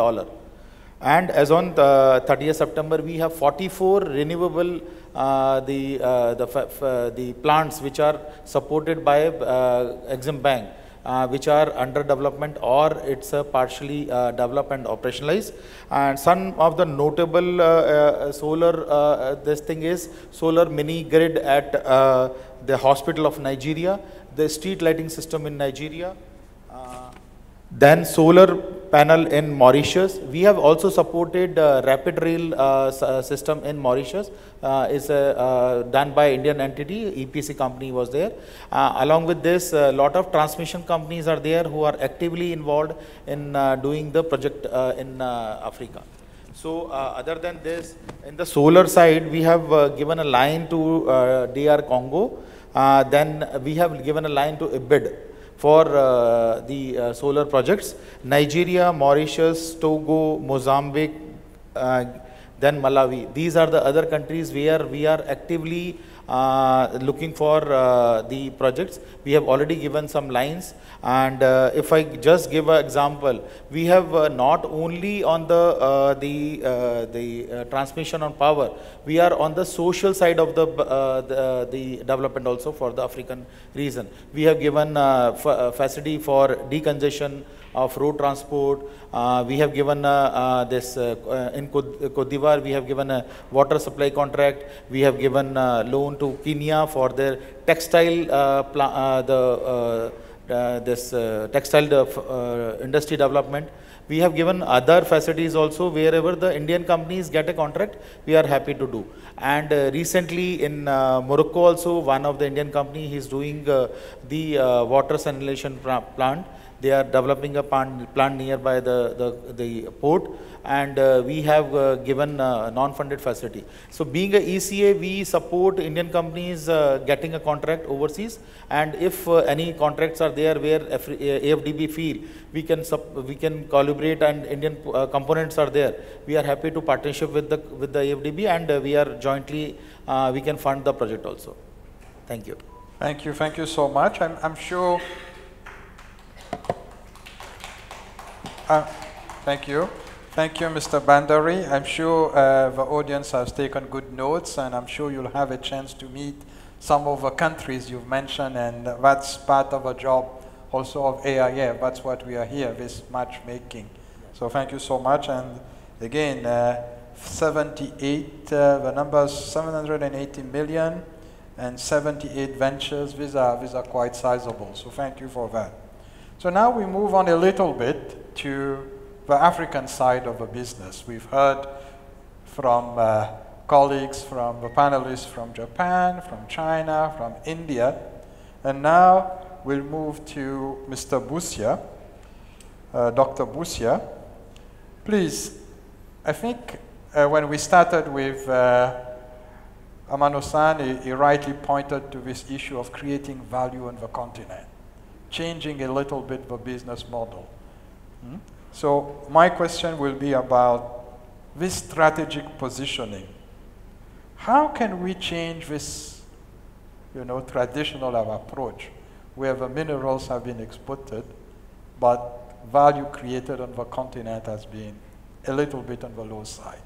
And as on 30th September, we have 44 renewable the plants which are supported by Exim Bank, which are under development or it's partially developed and operationalized. And some of the notable solar, this thing is solar mini grid at the hospital of Nigeria, the street lighting system in Nigeria, then solar panel in Mauritius. We have also supported rapid rail system in Mauritius. Is done by Indian entity, EPC company was there. Along with this, a lot of transmission companies are there who are actively involved in doing the project in Africa. So other than this, in the solar side, we have given a line to DR Congo. Then we have given a line to IBID for the solar projects. Nigeria, Mauritius, Togo, Mozambique, then Malawi. These are the other countries where we are actively looking for the projects. We have already given some lines, and if I just give an example, we have not only on the transmission on power, we are on the social side of the development also for the African region. We have given facility for decongestion of road transport. We have given this in Cote d'Ivoire, we have given a water supply contract. We have given loan to Kenya for their textile textile industry development. We have given other facilities also. Wherever the Indian companies get a contract, we are happy to do. And recently in Morocco also, one of the Indian company is doing the water salination plant. They are developing a plant nearby the port, and we have given non-funded facility. So being a ECA, we support Indian companies getting a contract overseas, and if any contracts are there where AFDB feel we can collaborate and Indian components are there, we are happy to partnership with the AFDB, and we are jointly we can fund the project also. Thank you. Thank you so much. I'm sure. Thank you, Mr. Bandari. I'm sure the audience has taken good notes, and I'm sure you'll have a chance to meet some of the countries you've mentioned, and that's part of a job also of AIF. That's what we are here, this matchmaking. So thank you so much. And again, 78, the numbers 780 million and 78 ventures. These are quite sizable. So thank you for that. So now we move on a little bit to the African side of the business. We've heard from colleagues, from the panelists from Japan, from China, from India, and now we'll move to Mr. Busia, Dr. Busia. Please, I think when we started with Amano-san, he rightly pointed to this issue of creating value on the continent, changing a little bit the business model. So my question will be about this strategic positioning. How can we change this, traditional approach where the minerals have been exported, but value created on the continent has been a little bit on the low side?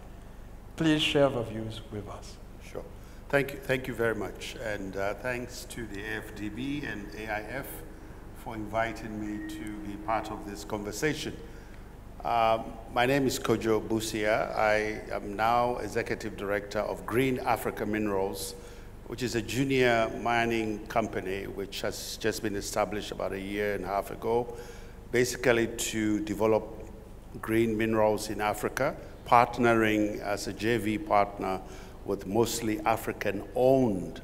Please share the views with us. Sure. Thank you very much. And thanks to the AFDB and AIF for inviting me to be part of this conversation. My name is Kojo Busia. I am now Executive Director of Green Africa Minerals, which is a junior mining company which has just been established about a year and a half ago, basically to develop green minerals in Africa, partnering as a JV partner with mostly African-owned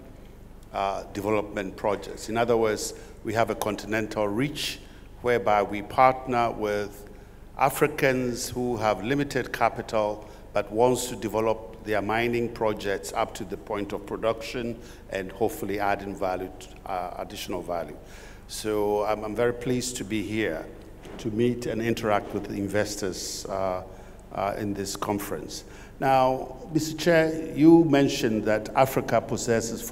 development projects. In other words, we have a continental reach whereby we partner with Africans who have limited capital but wants to develop their mining projects up to the point of production and hopefully adding value, additional value. So I'm very pleased to be here to meet and interact with the investors in this conference. Now, Mr. Chair, you mentioned that Africa possesses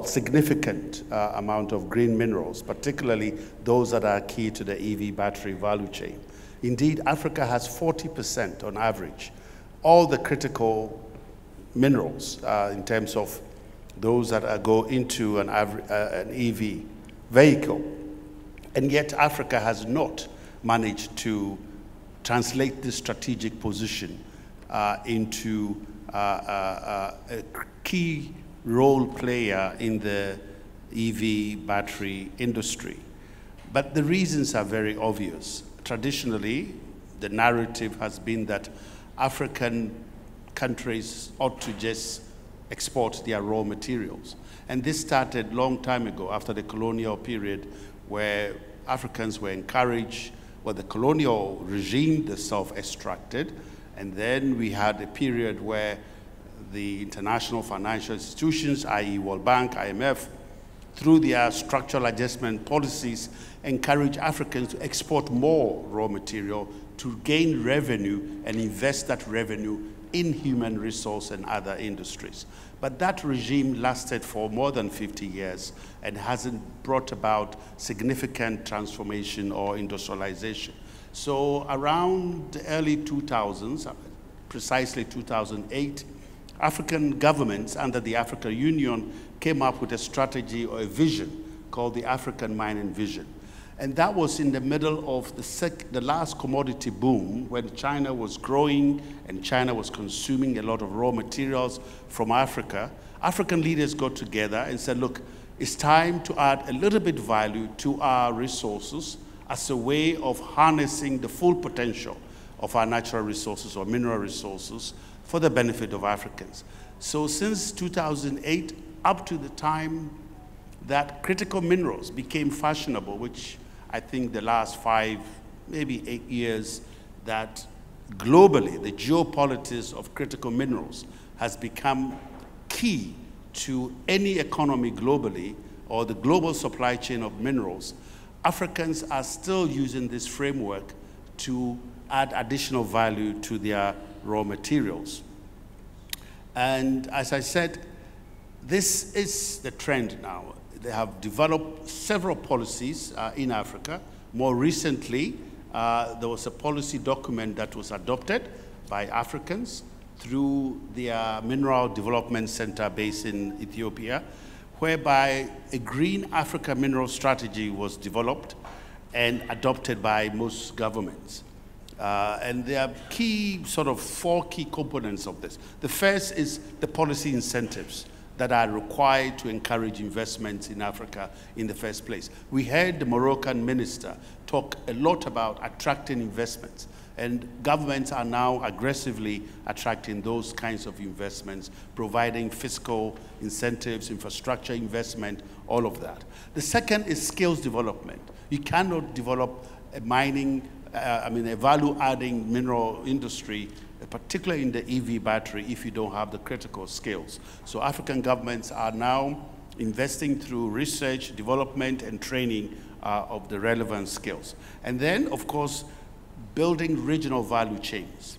significant amount of green minerals, particularly those that are key to the EV battery value chain. Indeed, Africa has 40% on average, all the critical minerals in terms of those that go into an EV vehicle. And yet Africa has not managed to translate this strategic position into a key role player in the EV battery industry. But the reasons are very obvious. Traditionally, the narrative has been that African countries ought to just export their raw materials. And this started a long time ago after the colonial period where Africans were encouraged, the colonial regime themselves extracted, and then we had a period where the international financial institutions, i.e. World Bank, IMF, through their structural adjustment policies, encourage Africans to export more raw material to gain revenue and invest that revenue in human resource and other industries. But that regime lasted for more than 50 years and hasn't brought about significant transformation or industrialization. So around the early 2000s, precisely 2008, African governments under the African Union came up with a strategy or a vision called the African Mining Vision. And that was in the middle of the last commodity boom when China was growing and China was consuming a lot of raw materials from Africa. African leaders got together and said, look, it's time to add a little bit value to our resources as a way of harnessing the full potential of our natural resources or mineral resources for the benefit of Africans. So since 2008, up to the time that critical minerals became fashionable, which I think the last 5, maybe 8 years, that globally the geopolitics of critical minerals has become key to any economy globally or the global supply chain of minerals. Africans are still using this framework to add additional value to their raw materials. And as I said, this is the trend now. They have developed several policies in Africa. More recently, there was a policy document that was adopted by Africans through their Mineral Development Center based in Ethiopia, whereby a Green Africa Mineral Strategy was developed and adopted by most governments. And there are key, sort of 4 key components of this. The first is the policy incentives that are required to encourage investments in Africa in the first place. We heard the Moroccan minister talk a lot about attracting investments, and governments are now aggressively attracting those kinds of investments, providing fiscal incentives, infrastructure investment, all of that. The second is skills development. You cannot develop a mining, a value-adding mineral industry, particularly in the EV battery, if you don't have the critical skills. So African governments are now investing through research, development, and training of the relevant skills. And then, of course, building regional value chains,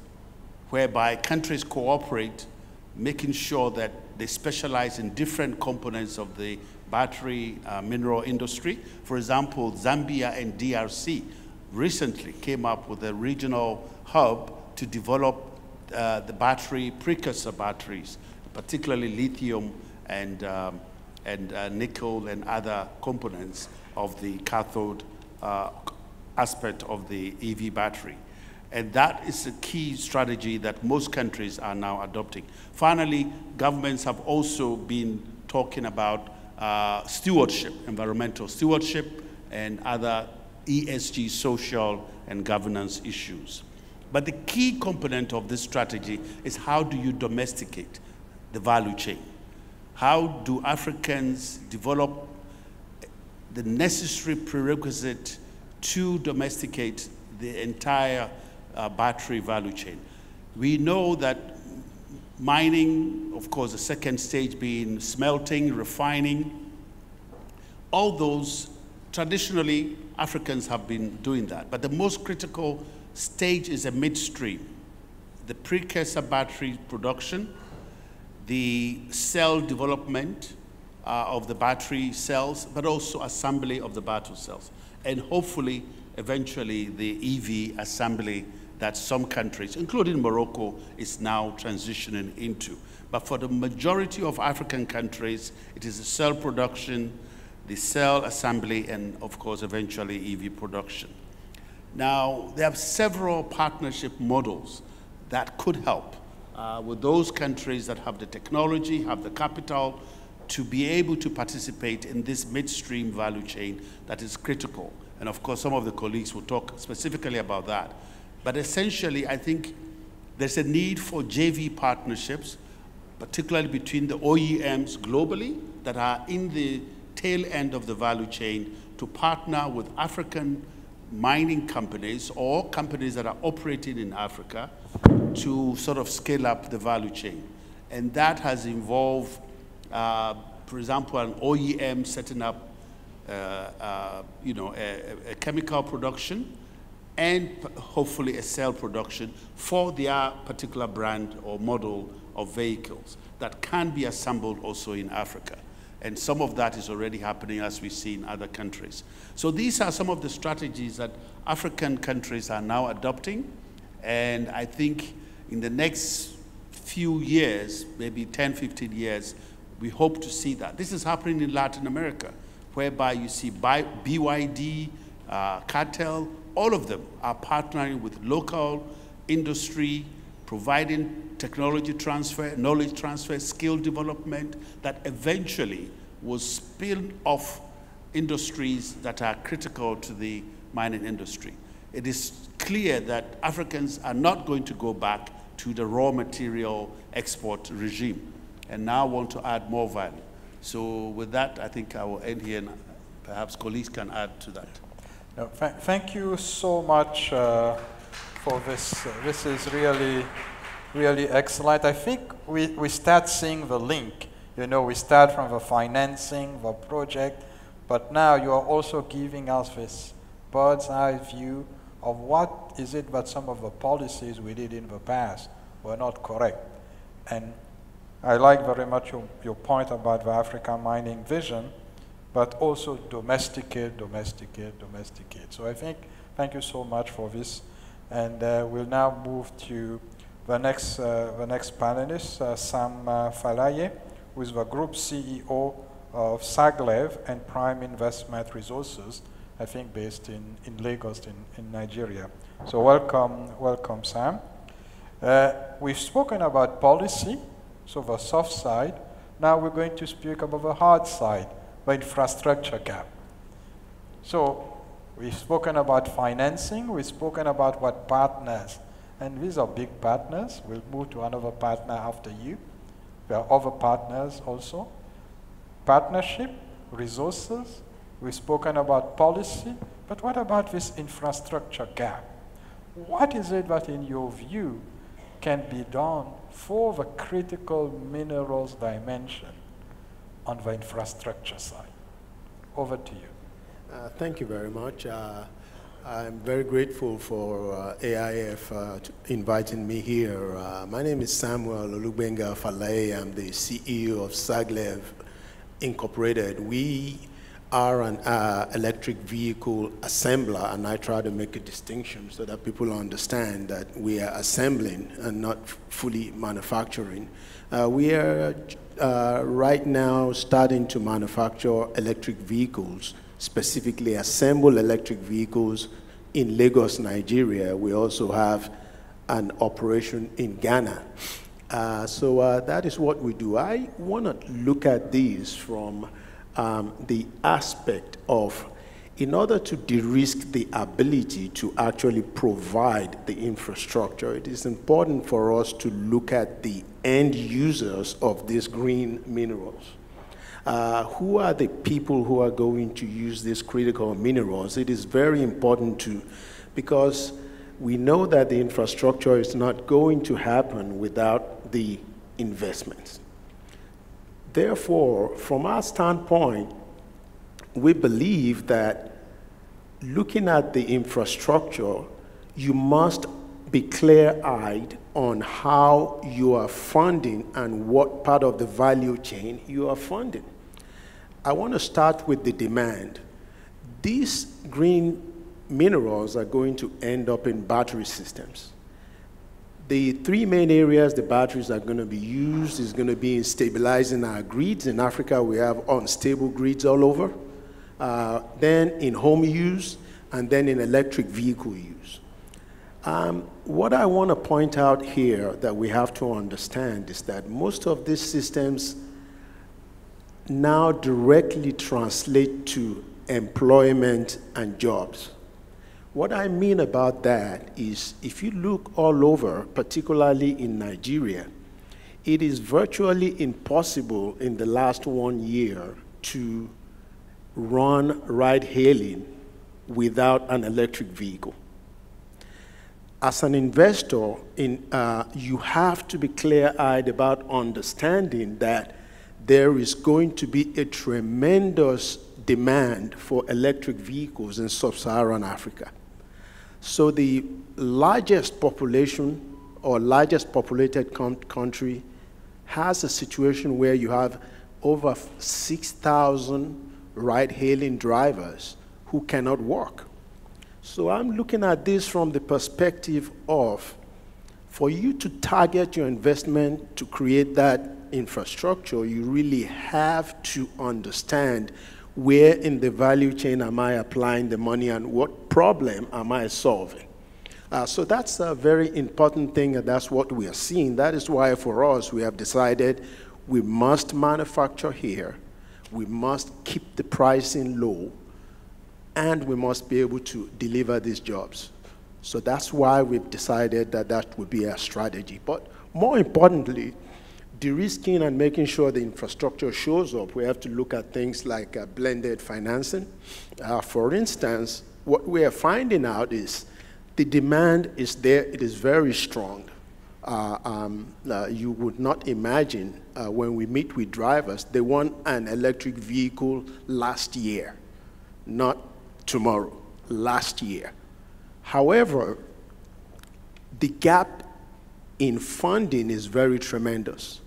whereby countries cooperate, making sure that they specialize in different components of the battery mineral industry. For example, Zambia and DRC recently came up with a regional hub to develop the battery, precursor batteries, particularly lithium and nickel and other components of the cathode aspect of the EV battery. And that is a key strategy that most countries are now adopting. Finally, governments have also been talking about stewardship, environmental stewardship, and other ESG, social and governance issues. But the key component of this strategy is how do you domesticate the value chain? How do Africans develop the necessary prerequisite to domesticate the entire battery value chain? We know that mining, of course, the second stage being smelting, refining, all those, traditionally, Africans have been doing that. But the most critical stage is a midstream, the precursor battery production, the cell development of the battery cells, but also assembly of the battery cells. And hopefully, eventually, the EV assembly that some countries, including Morocco, is now transitioning into. But for the majority of African countries, it is the cell production, the cell assembly, and of course, eventually EV production. Now, there are several partnership models that could help with those countries that have the technology, have the capital, to be able to participate in this midstream value chain that is critical. And of course, some of the colleagues will talk specifically about that. But essentially, I think there's a need for JV partnerships, particularly between the OEMs globally that are in the tail end of the value chain, to partner with African mining companies or companies that are operating in Africa to sort of scale up the value chain. And that has involved, for example, an OEM setting up a chemical production and hopefully a cell production for their particular brand or model of vehicles that can be assembled also in Africa. And some of that is already happening, as we see in other countries. So these are some of the strategies that African countries are now adopting. And I think in the next few years, maybe 10, 15 years, we hope to see that. This is happening in Latin America, whereby you see BYD, Cartel, all of them are partnering with local industry, providing technology transfer, knowledge transfer, skill development that eventually will spill off industries that are critical to the mining industry. It is clear that Africans are not going to go back to the raw material export regime and now want to add more value. So with that, I think I will end here, and perhaps colleagues can add to that. No, thank you so much for this. This is really, really excellent. I think we start seeing the link. You know, we start from the financing, the project, but now you are also giving us this bird's eye view of what is it that some of the policies we did in the past were not correct. And I like very much your point about the African mining vision, but also domesticate. So I think, thank you so much for this. And we'll now move to the next panelist, Sam Falaye, who is the Group CEO of Saglev and Prime Investment Resources, I think based in Lagos in Nigeria. So welcome Sam. We've spoken about policy, so the soft side. Now we're going to speak about the hard side, the infrastructure gap. So we've spoken about financing, we've spoken about what partners, and these are big partners. We'll move to another partner after you. There are other partners also. Partnership, resources, we've spoken about policy, but what about this infrastructure gap? What is it that in your view can be done for the critical minerals dimension on the infrastructure side? Over to you. Thank you very much. I'm very grateful for AIF inviting me here. My name is Samuel Olugbenga Falaye. I'm the CEO of Saglev Incorporated. We are an electric vehicle assembler, and I try to make a distinction so that people understand that we are assembling and not fully manufacturing. We are right now starting to manufacture electric vehicles, specifically assemble electric vehicles in Lagos, Nigeria. We also have an operation in Ghana. So that is what we do. I want to look at these from the aspect of, in order to de-risk the ability to actually provide the infrastructure, it is important for us to look at the end users of these green minerals. Who are the people who are going to use these critical minerals? It is very important because we know that the infrastructure is not going to happen without the investments. Therefore, from our standpoint, we believe that looking at the infrastructure, you must be clear-eyed on how you are funding and what part of the value chain you are funding. I want to start with the demand. These green minerals are going to end up in battery systems. The three main areas the batteries are going to be used is going to be in stabilizing our grids. In Africa, we have unstable grids all over. Then in home use, and then in electric vehicle use. What I want to point out here that we have to understand is that most of these systems now directly translate to employment and jobs. What I mean about that is, if you look all over, particularly in Nigeria, it is virtually impossible in the last 1 year to run ride-hailing without an electric vehicle. As an investor, you have to be clear-eyed about understanding that there is going to be a tremendous demand for electric vehicles in sub-Saharan Africa. So the largest population or largest populated country has a situation where you have over 6,000 ride-hailing drivers who cannot work. So I'm looking at this from the perspective of, for you to target your investment to create that infrastructure, you really have to understand where in the value chain am I applying the money and what problem am I solving. So that's a very important thing, and that's what we are seeing. That is why for us, we have decided we must manufacture here, we must keep the pricing low, and we must be able to deliver these jobs. So that's why we've decided that that would be our strategy. But more importantly, de-risking and making sure the infrastructure shows up, we have to look at things like blended financing. For instance, what we are finding out is the demand is there, it is very strong. You would not imagine when we meet with drivers, they want an electric vehicle last year, not tomorrow, last year. However, the gap in funding is very tremendous.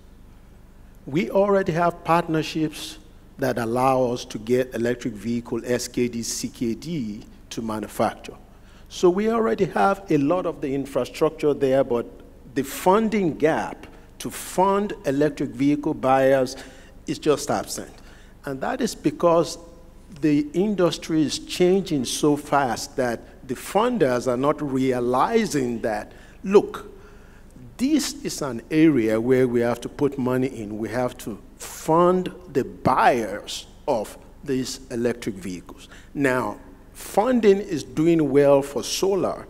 We already have partnerships that allow us to get electric vehicle SKD, CKD to manufacture. So we already have a lot of the infrastructure there, but the funding gap to fund electric vehicle buyers is just absent. And that is because the industry is changing so fast that the funders are not realizing that, look, this is an area where we have to put money in. We have to fund the buyers of these electric vehicles. Now, funding is doing well for solar,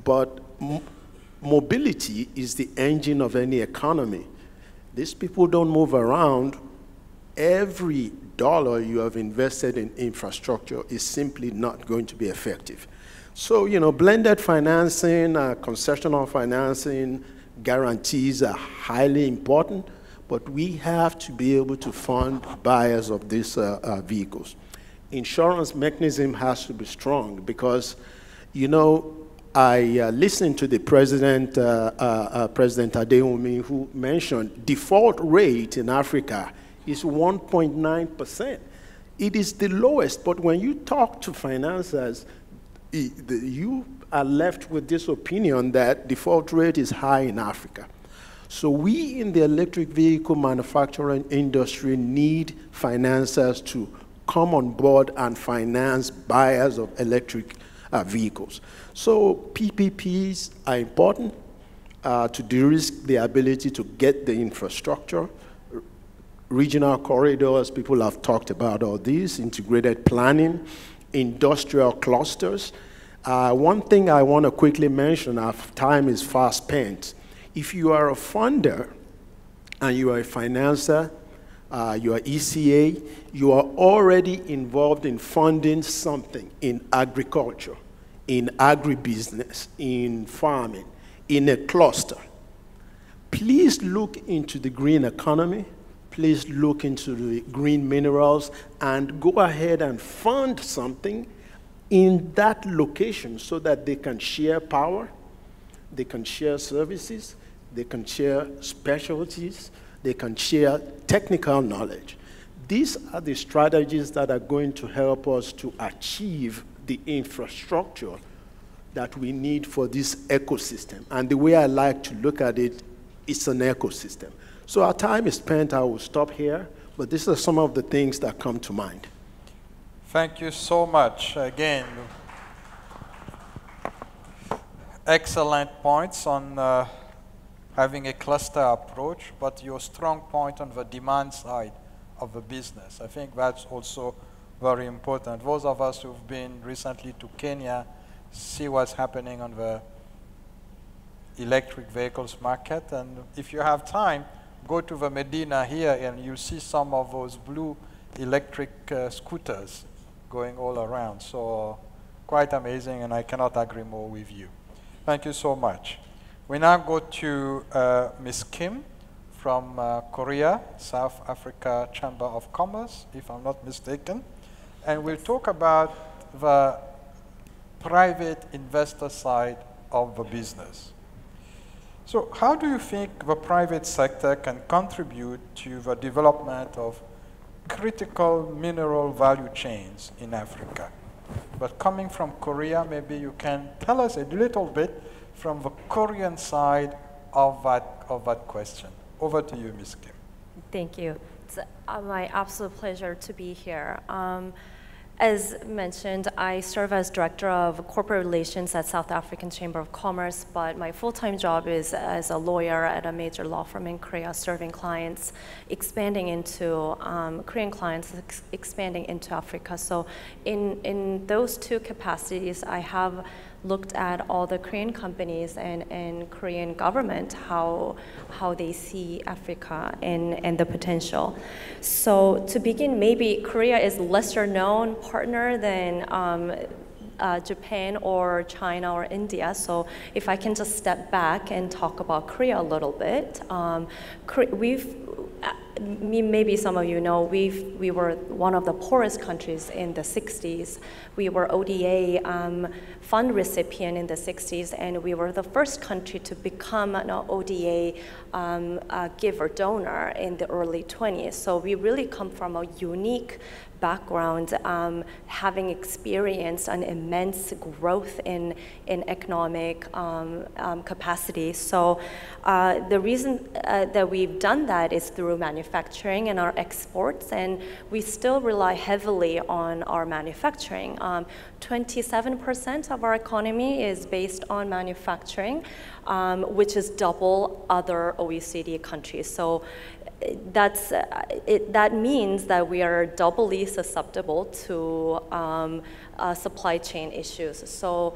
but mobility is the engine of any economy. These people don't move around. Every dollar you have invested in infrastructure is simply not going to be effective. So, you know, blended financing, concessional financing, guarantees are highly important, but we have to be able to fund buyers of these vehicles. Insurance mechanism has to be strong because, you know, I listened to the president, President Adeyemi, who mentioned default rate in Africa is 1.9%. It is the lowest, but when you talk to financiers, you are left with this opinion that default rate is high in Africa. So we in the electric vehicle manufacturing industry need financiers to come on board and finance buyers of electric vehicles. So PPPs are important to de-risk the ability to get the infrastructure. Regional corridors, people have talked about all these, integrated planning, industrial clusters. One thing I want to quickly mention, our time is fast spent. If you are a funder and you are a financer, you are ECA, you are already involved in funding something in agriculture, in agribusiness, in farming, in a cluster. Please look into the green economy. Please look into the green minerals and go ahead and fund something in that location so that they can share power, they can share services, they can share specialties, they can share technical knowledge. These are the strategies that are going to help us to achieve the infrastructure that we need for this ecosystem. And the way I like to look at it, it's an ecosystem. So our time is spent. I will stop here, but these are some of the things that come to mind. Thank you so much. Again, excellent points on having a cluster approach, but your strong point on the demand side of the business. I think that's also very important. Those of us who've been recently to Kenya see what's happening on the electric vehicles market, and if you have time, go to the Medina here and you see some of those blue electric scooters going all around. So quite amazing, and I cannot agree more with you. Thank you so much. We now go to Ms. Kim from Korea, South Africa Chamber of Commerce, if I'm not mistaken. And we'll talk about the private investor side of the business. So how do you think the private sector can contribute to the development of critical mineral value chains in Africa? But coming from Korea, maybe you can tell us a little bit from the Korean side of that question. Over to you, Ms. Kim. Thank you. It's my absolute pleasure to be here. As mentioned, I serve as Director of Corporate Relations at South African Chamber of Commerce, but my full-time job is as a lawyer at a major law firm in Korea, serving clients, expanding into Korean clients, expanding into Africa. So in those two capacities, I have looked at all the Korean companies and Korean government, how they see Africa and the potential. So to begin, maybe Korea is lesser known partner than Japan or China or India. So if I can just step back and talk about Korea a little bit, maybe some of you know, we were one of the poorest countries in the 60s. We were ODA fund recipient in the 60s, and we were the first country to become an ODA giver donor in the early 20s. So we really come from a unique background, having experienced an immense growth in economic capacity. So the reason that we've done that is through manufacturing and our exports, and we still rely heavily on our manufacturing. 27% of our economy is based on manufacturing, which is double other OECD countries. So that means that we are doubly susceptible to supply chain issues. So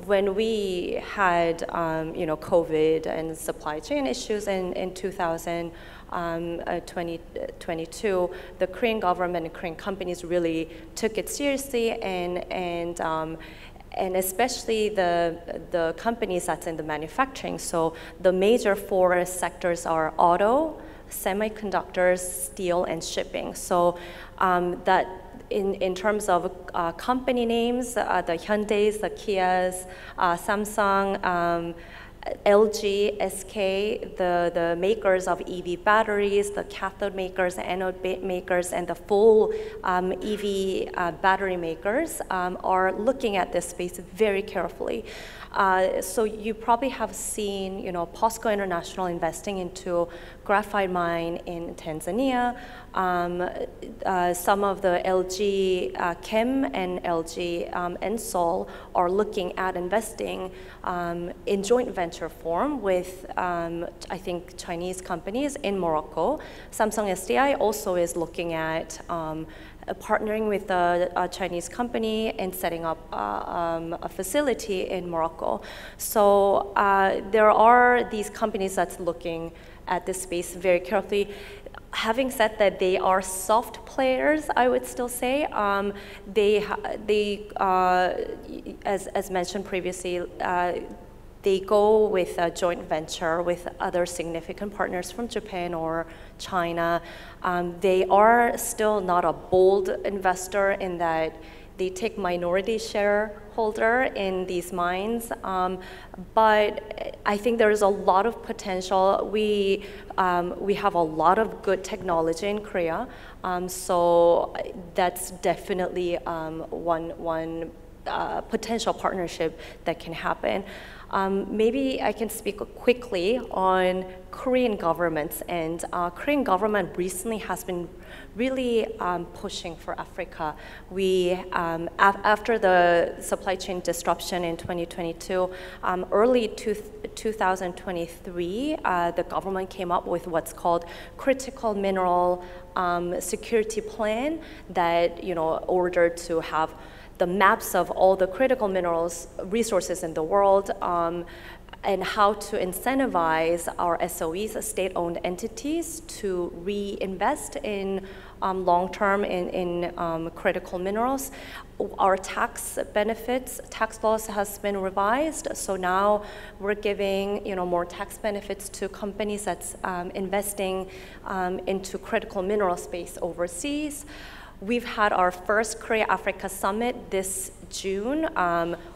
when we had COVID and supply chain issues in 2022, the Korean government and Korean companies really took it seriously, and especially the companies that's in the manufacturing. So the major four sectors are auto, semiconductors, steel, and shipping. So that in terms of company names, the Hyundais, the Kias, Samsung, LG, SK, the makers of EV batteries, the cathode makers, the anode makers, and the full EV battery makers are looking at this space very carefully. So you probably have seen, POSCO International investing into graphite mine in Tanzania. Some of the LG Chem and LG Ensol are looking at investing in joint venture form with, I think, Chinese companies in Morocco. Samsung SDI also is looking at partnering with a Chinese company and setting up a facility in Morocco. So there are these companies that's looking at this space very carefully. Having said that, they are soft players, I would still say. As mentioned previously, they go with a joint venture with other significant partners from Japan or China. They are still not a bold investor in that they take minority shareholder in these mines, but I think there is a lot of potential. We have a lot of good technology in Korea, so that's definitely one potential partnership that can happen. Maybe I can speak quickly on Korean governments, and Korean government recently has been really pushing for Africa. We, after the supply chain disruption in 2022, early 2023, the government came up with what's called critical mineral security plan that, ordered to have the maps of all the critical minerals resources in the world, and how to incentivize our SOEs, state-owned entities, to reinvest in long-term in critical minerals. Our tax benefits, tax laws has been revised, so now we're giving more tax benefits to companies that's investing into critical mineral space overseas. We've had our first Korea-Africa Summit this June,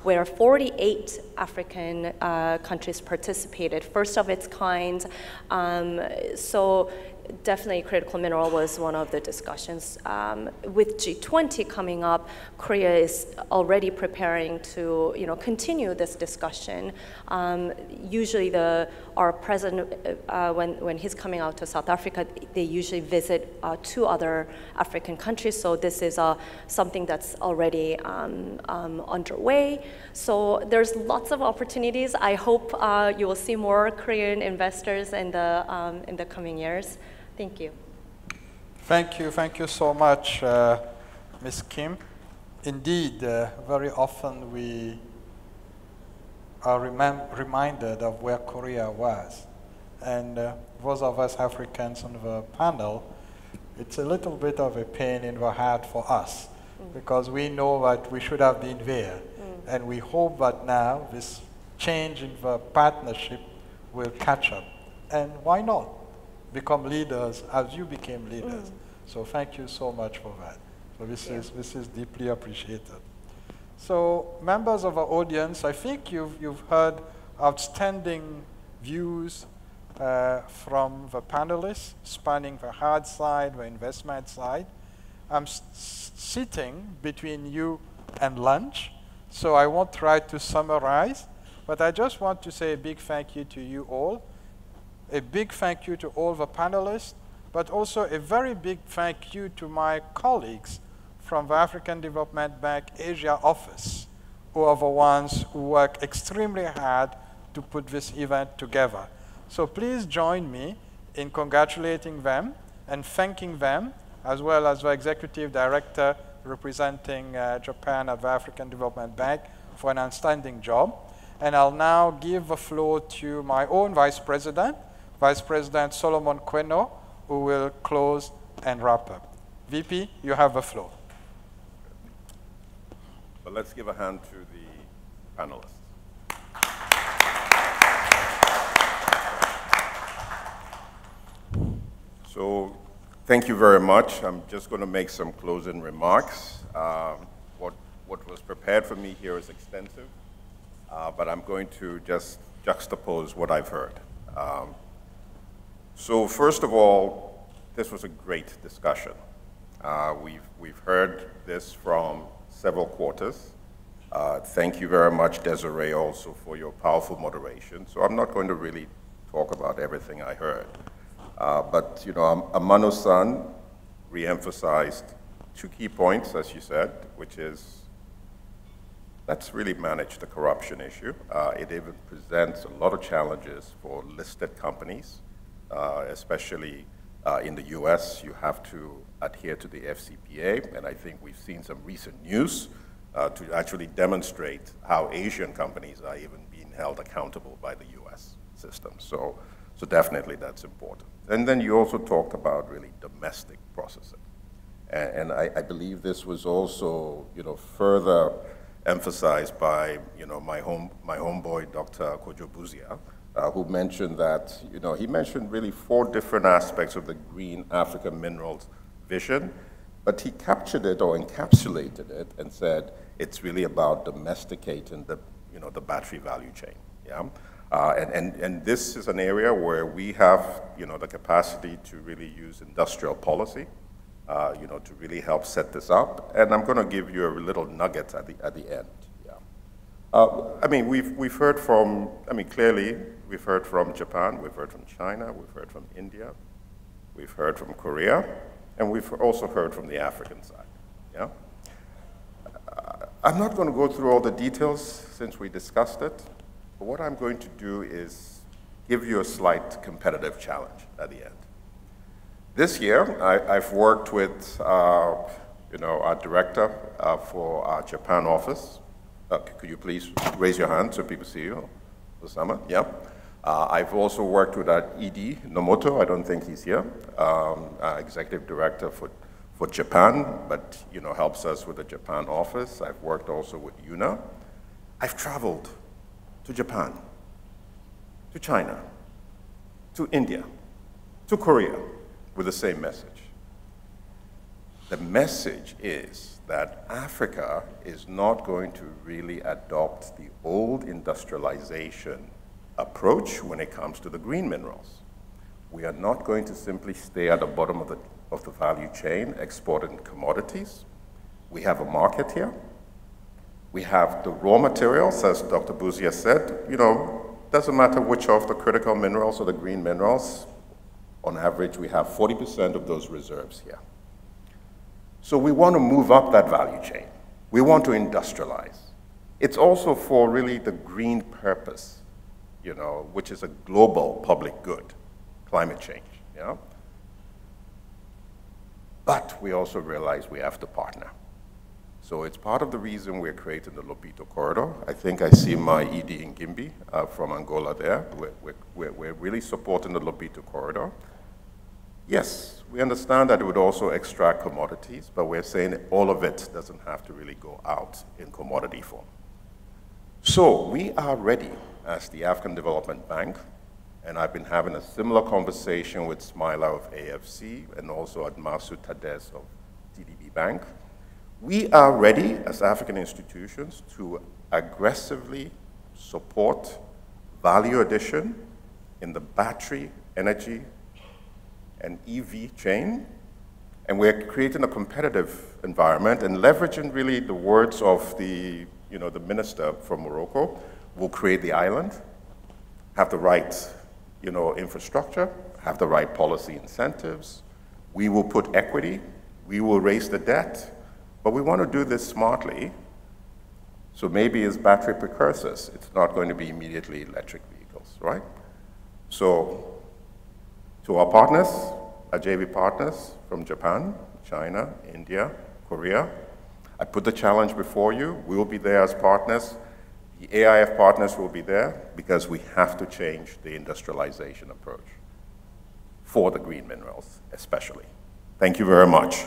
where 48 African countries participated, first of its kind. So definitely critical mineral was one of the discussions. With G20 coming up, Korea is already preparing to continue this discussion. Usually our president, when he's coming out to South Africa, they usually visit 2 other African countries. So this is something that's already underway. So there's lots of opportunities. I hope you will see more Korean investors in the coming years. Thank you. Thank you so much, Ms. Kim. Indeed, very often we are reminded of where Korea was. And those of us Africans on the panel, it's a little bit of a pain in the heart for us, because we know that we should have been there. And we hope that now this change in the partnership will catch up. And why not become leaders as you became leaders? So thank you so much for that. So this is deeply appreciated. So members of our audience, I think you've heard outstanding views from the panelists, spanning the hard side, the investment side. I'm sitting between you and lunch, so I won't try to summarize, but I just want to say a big thank you to you all, a big thank you to all the panelists, but also a very big thank you to my colleagues from the African Development Bank Asia office, who are the ones who work extremely hard to put this event together. So please join me in congratulating them and thanking them, as well as the Executive Director representing Japan at the African Development Bank for an outstanding job. And I'll now give the floor to my own Vice President Solomon Queno, who will close and wrap up. VP, you have the floor. But let's give a hand to the panelists. So thank you very much. I'm just going to make some closing remarks. What was prepared for me here is extensive, but I'm going to just juxtapose what I've heard. So first of all, this was a great discussion. We've heard this from several quarters. Thank you very much, Desiree, also for your powerful moderation. So I'm not going to really talk about everything I heard. But Amano-san re-emphasized 2 key points, as you said, which is let's really manage the corruption issue. It even presents a lot of challenges for listed companies, especially in the US. You have to adhere to the FCPA, and I think we've seen some recent news to actually demonstrate how Asian companies are even being held accountable by the US system. So definitely that's important. And then you also talked about really domestic processing. And I believe this was also, further emphasized by, my homeboy, Dr. Kojo Buzia, who mentioned that, he mentioned really 4 different aspects of the green African minerals vision, but he captured it or encapsulated it and said it's really about domesticating the, the battery value chain. Yeah. And this is an area where we have, the capacity to really use industrial policy, to really help set this up. And I'm going to give you a little nugget at the end. Yeah. We've heard from, clearly, we've heard from Japan, we've heard from China, we've heard from India, we've heard from Korea, and we've also heard from the African side. Yeah. I'm not going to go through all the details since we discussed it. But what I'm going to do is give you a slight competitive challenge at the end. This year, I've worked with, our director for our Japan office. Could you please raise your hand so people see you? Osama, yeah. I've also worked with our ED, Nomoto, I don't think he's here, our executive director for Japan, but, helps us with the Japan office. I've worked also with Yuna. I've traveled to Japan, to China, to India, to Korea with the same message. the message is that Africa is not going to really adopt the old industrialization approach when it comes to the green minerals. We are not going to simply stay at the bottom of the value chain exporting commodities. We have a market here. We have the raw materials, as Dr. Bouzia said, doesn't matter which of the critical minerals or the green minerals, on average we have 40% of those reserves here. So we want to move up that value chain. We want to industrialize. It's also for really the green purpose, which is a global public good, climate change, But we also realize we have to partner. So it's part of the reason we're creating the Lobito Corridor. I think I see my ED Ngimbi from Angola there. We're really supporting the Lobito Corridor. Yes, we understand that it would also extract commodities, but we're saying that all of it doesn't have to really go out in commodity form. So we are ready as the African Development Bank, and I've been having a similar conversation with Smiler of AFC and also Admasu Tades of DDB Bank. We are ready as African institutions to aggressively support value addition in the battery, energy, and EV chain, and we're creating a competitive environment and leveraging really the words of the minister from Morocco. We'll create the island, have the right infrastructure, have the right policy incentives. We will put equity, we will raise the debt, but we want to do this smartly. So maybe as battery precursors, it's not going to be immediately electric vehicles, right? So to our partners, our JV partners from Japan, China, India, Korea, I put the challenge before you. We will be there as partners. The AIF partners will be there because we have to change the industrialization approach for the green minerals, especially. Thank you very much.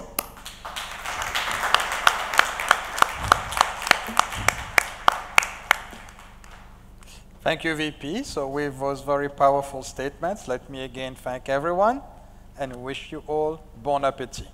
Thank you, VP. So with those very powerful statements, let me again thank everyone and wish you all bon appétit.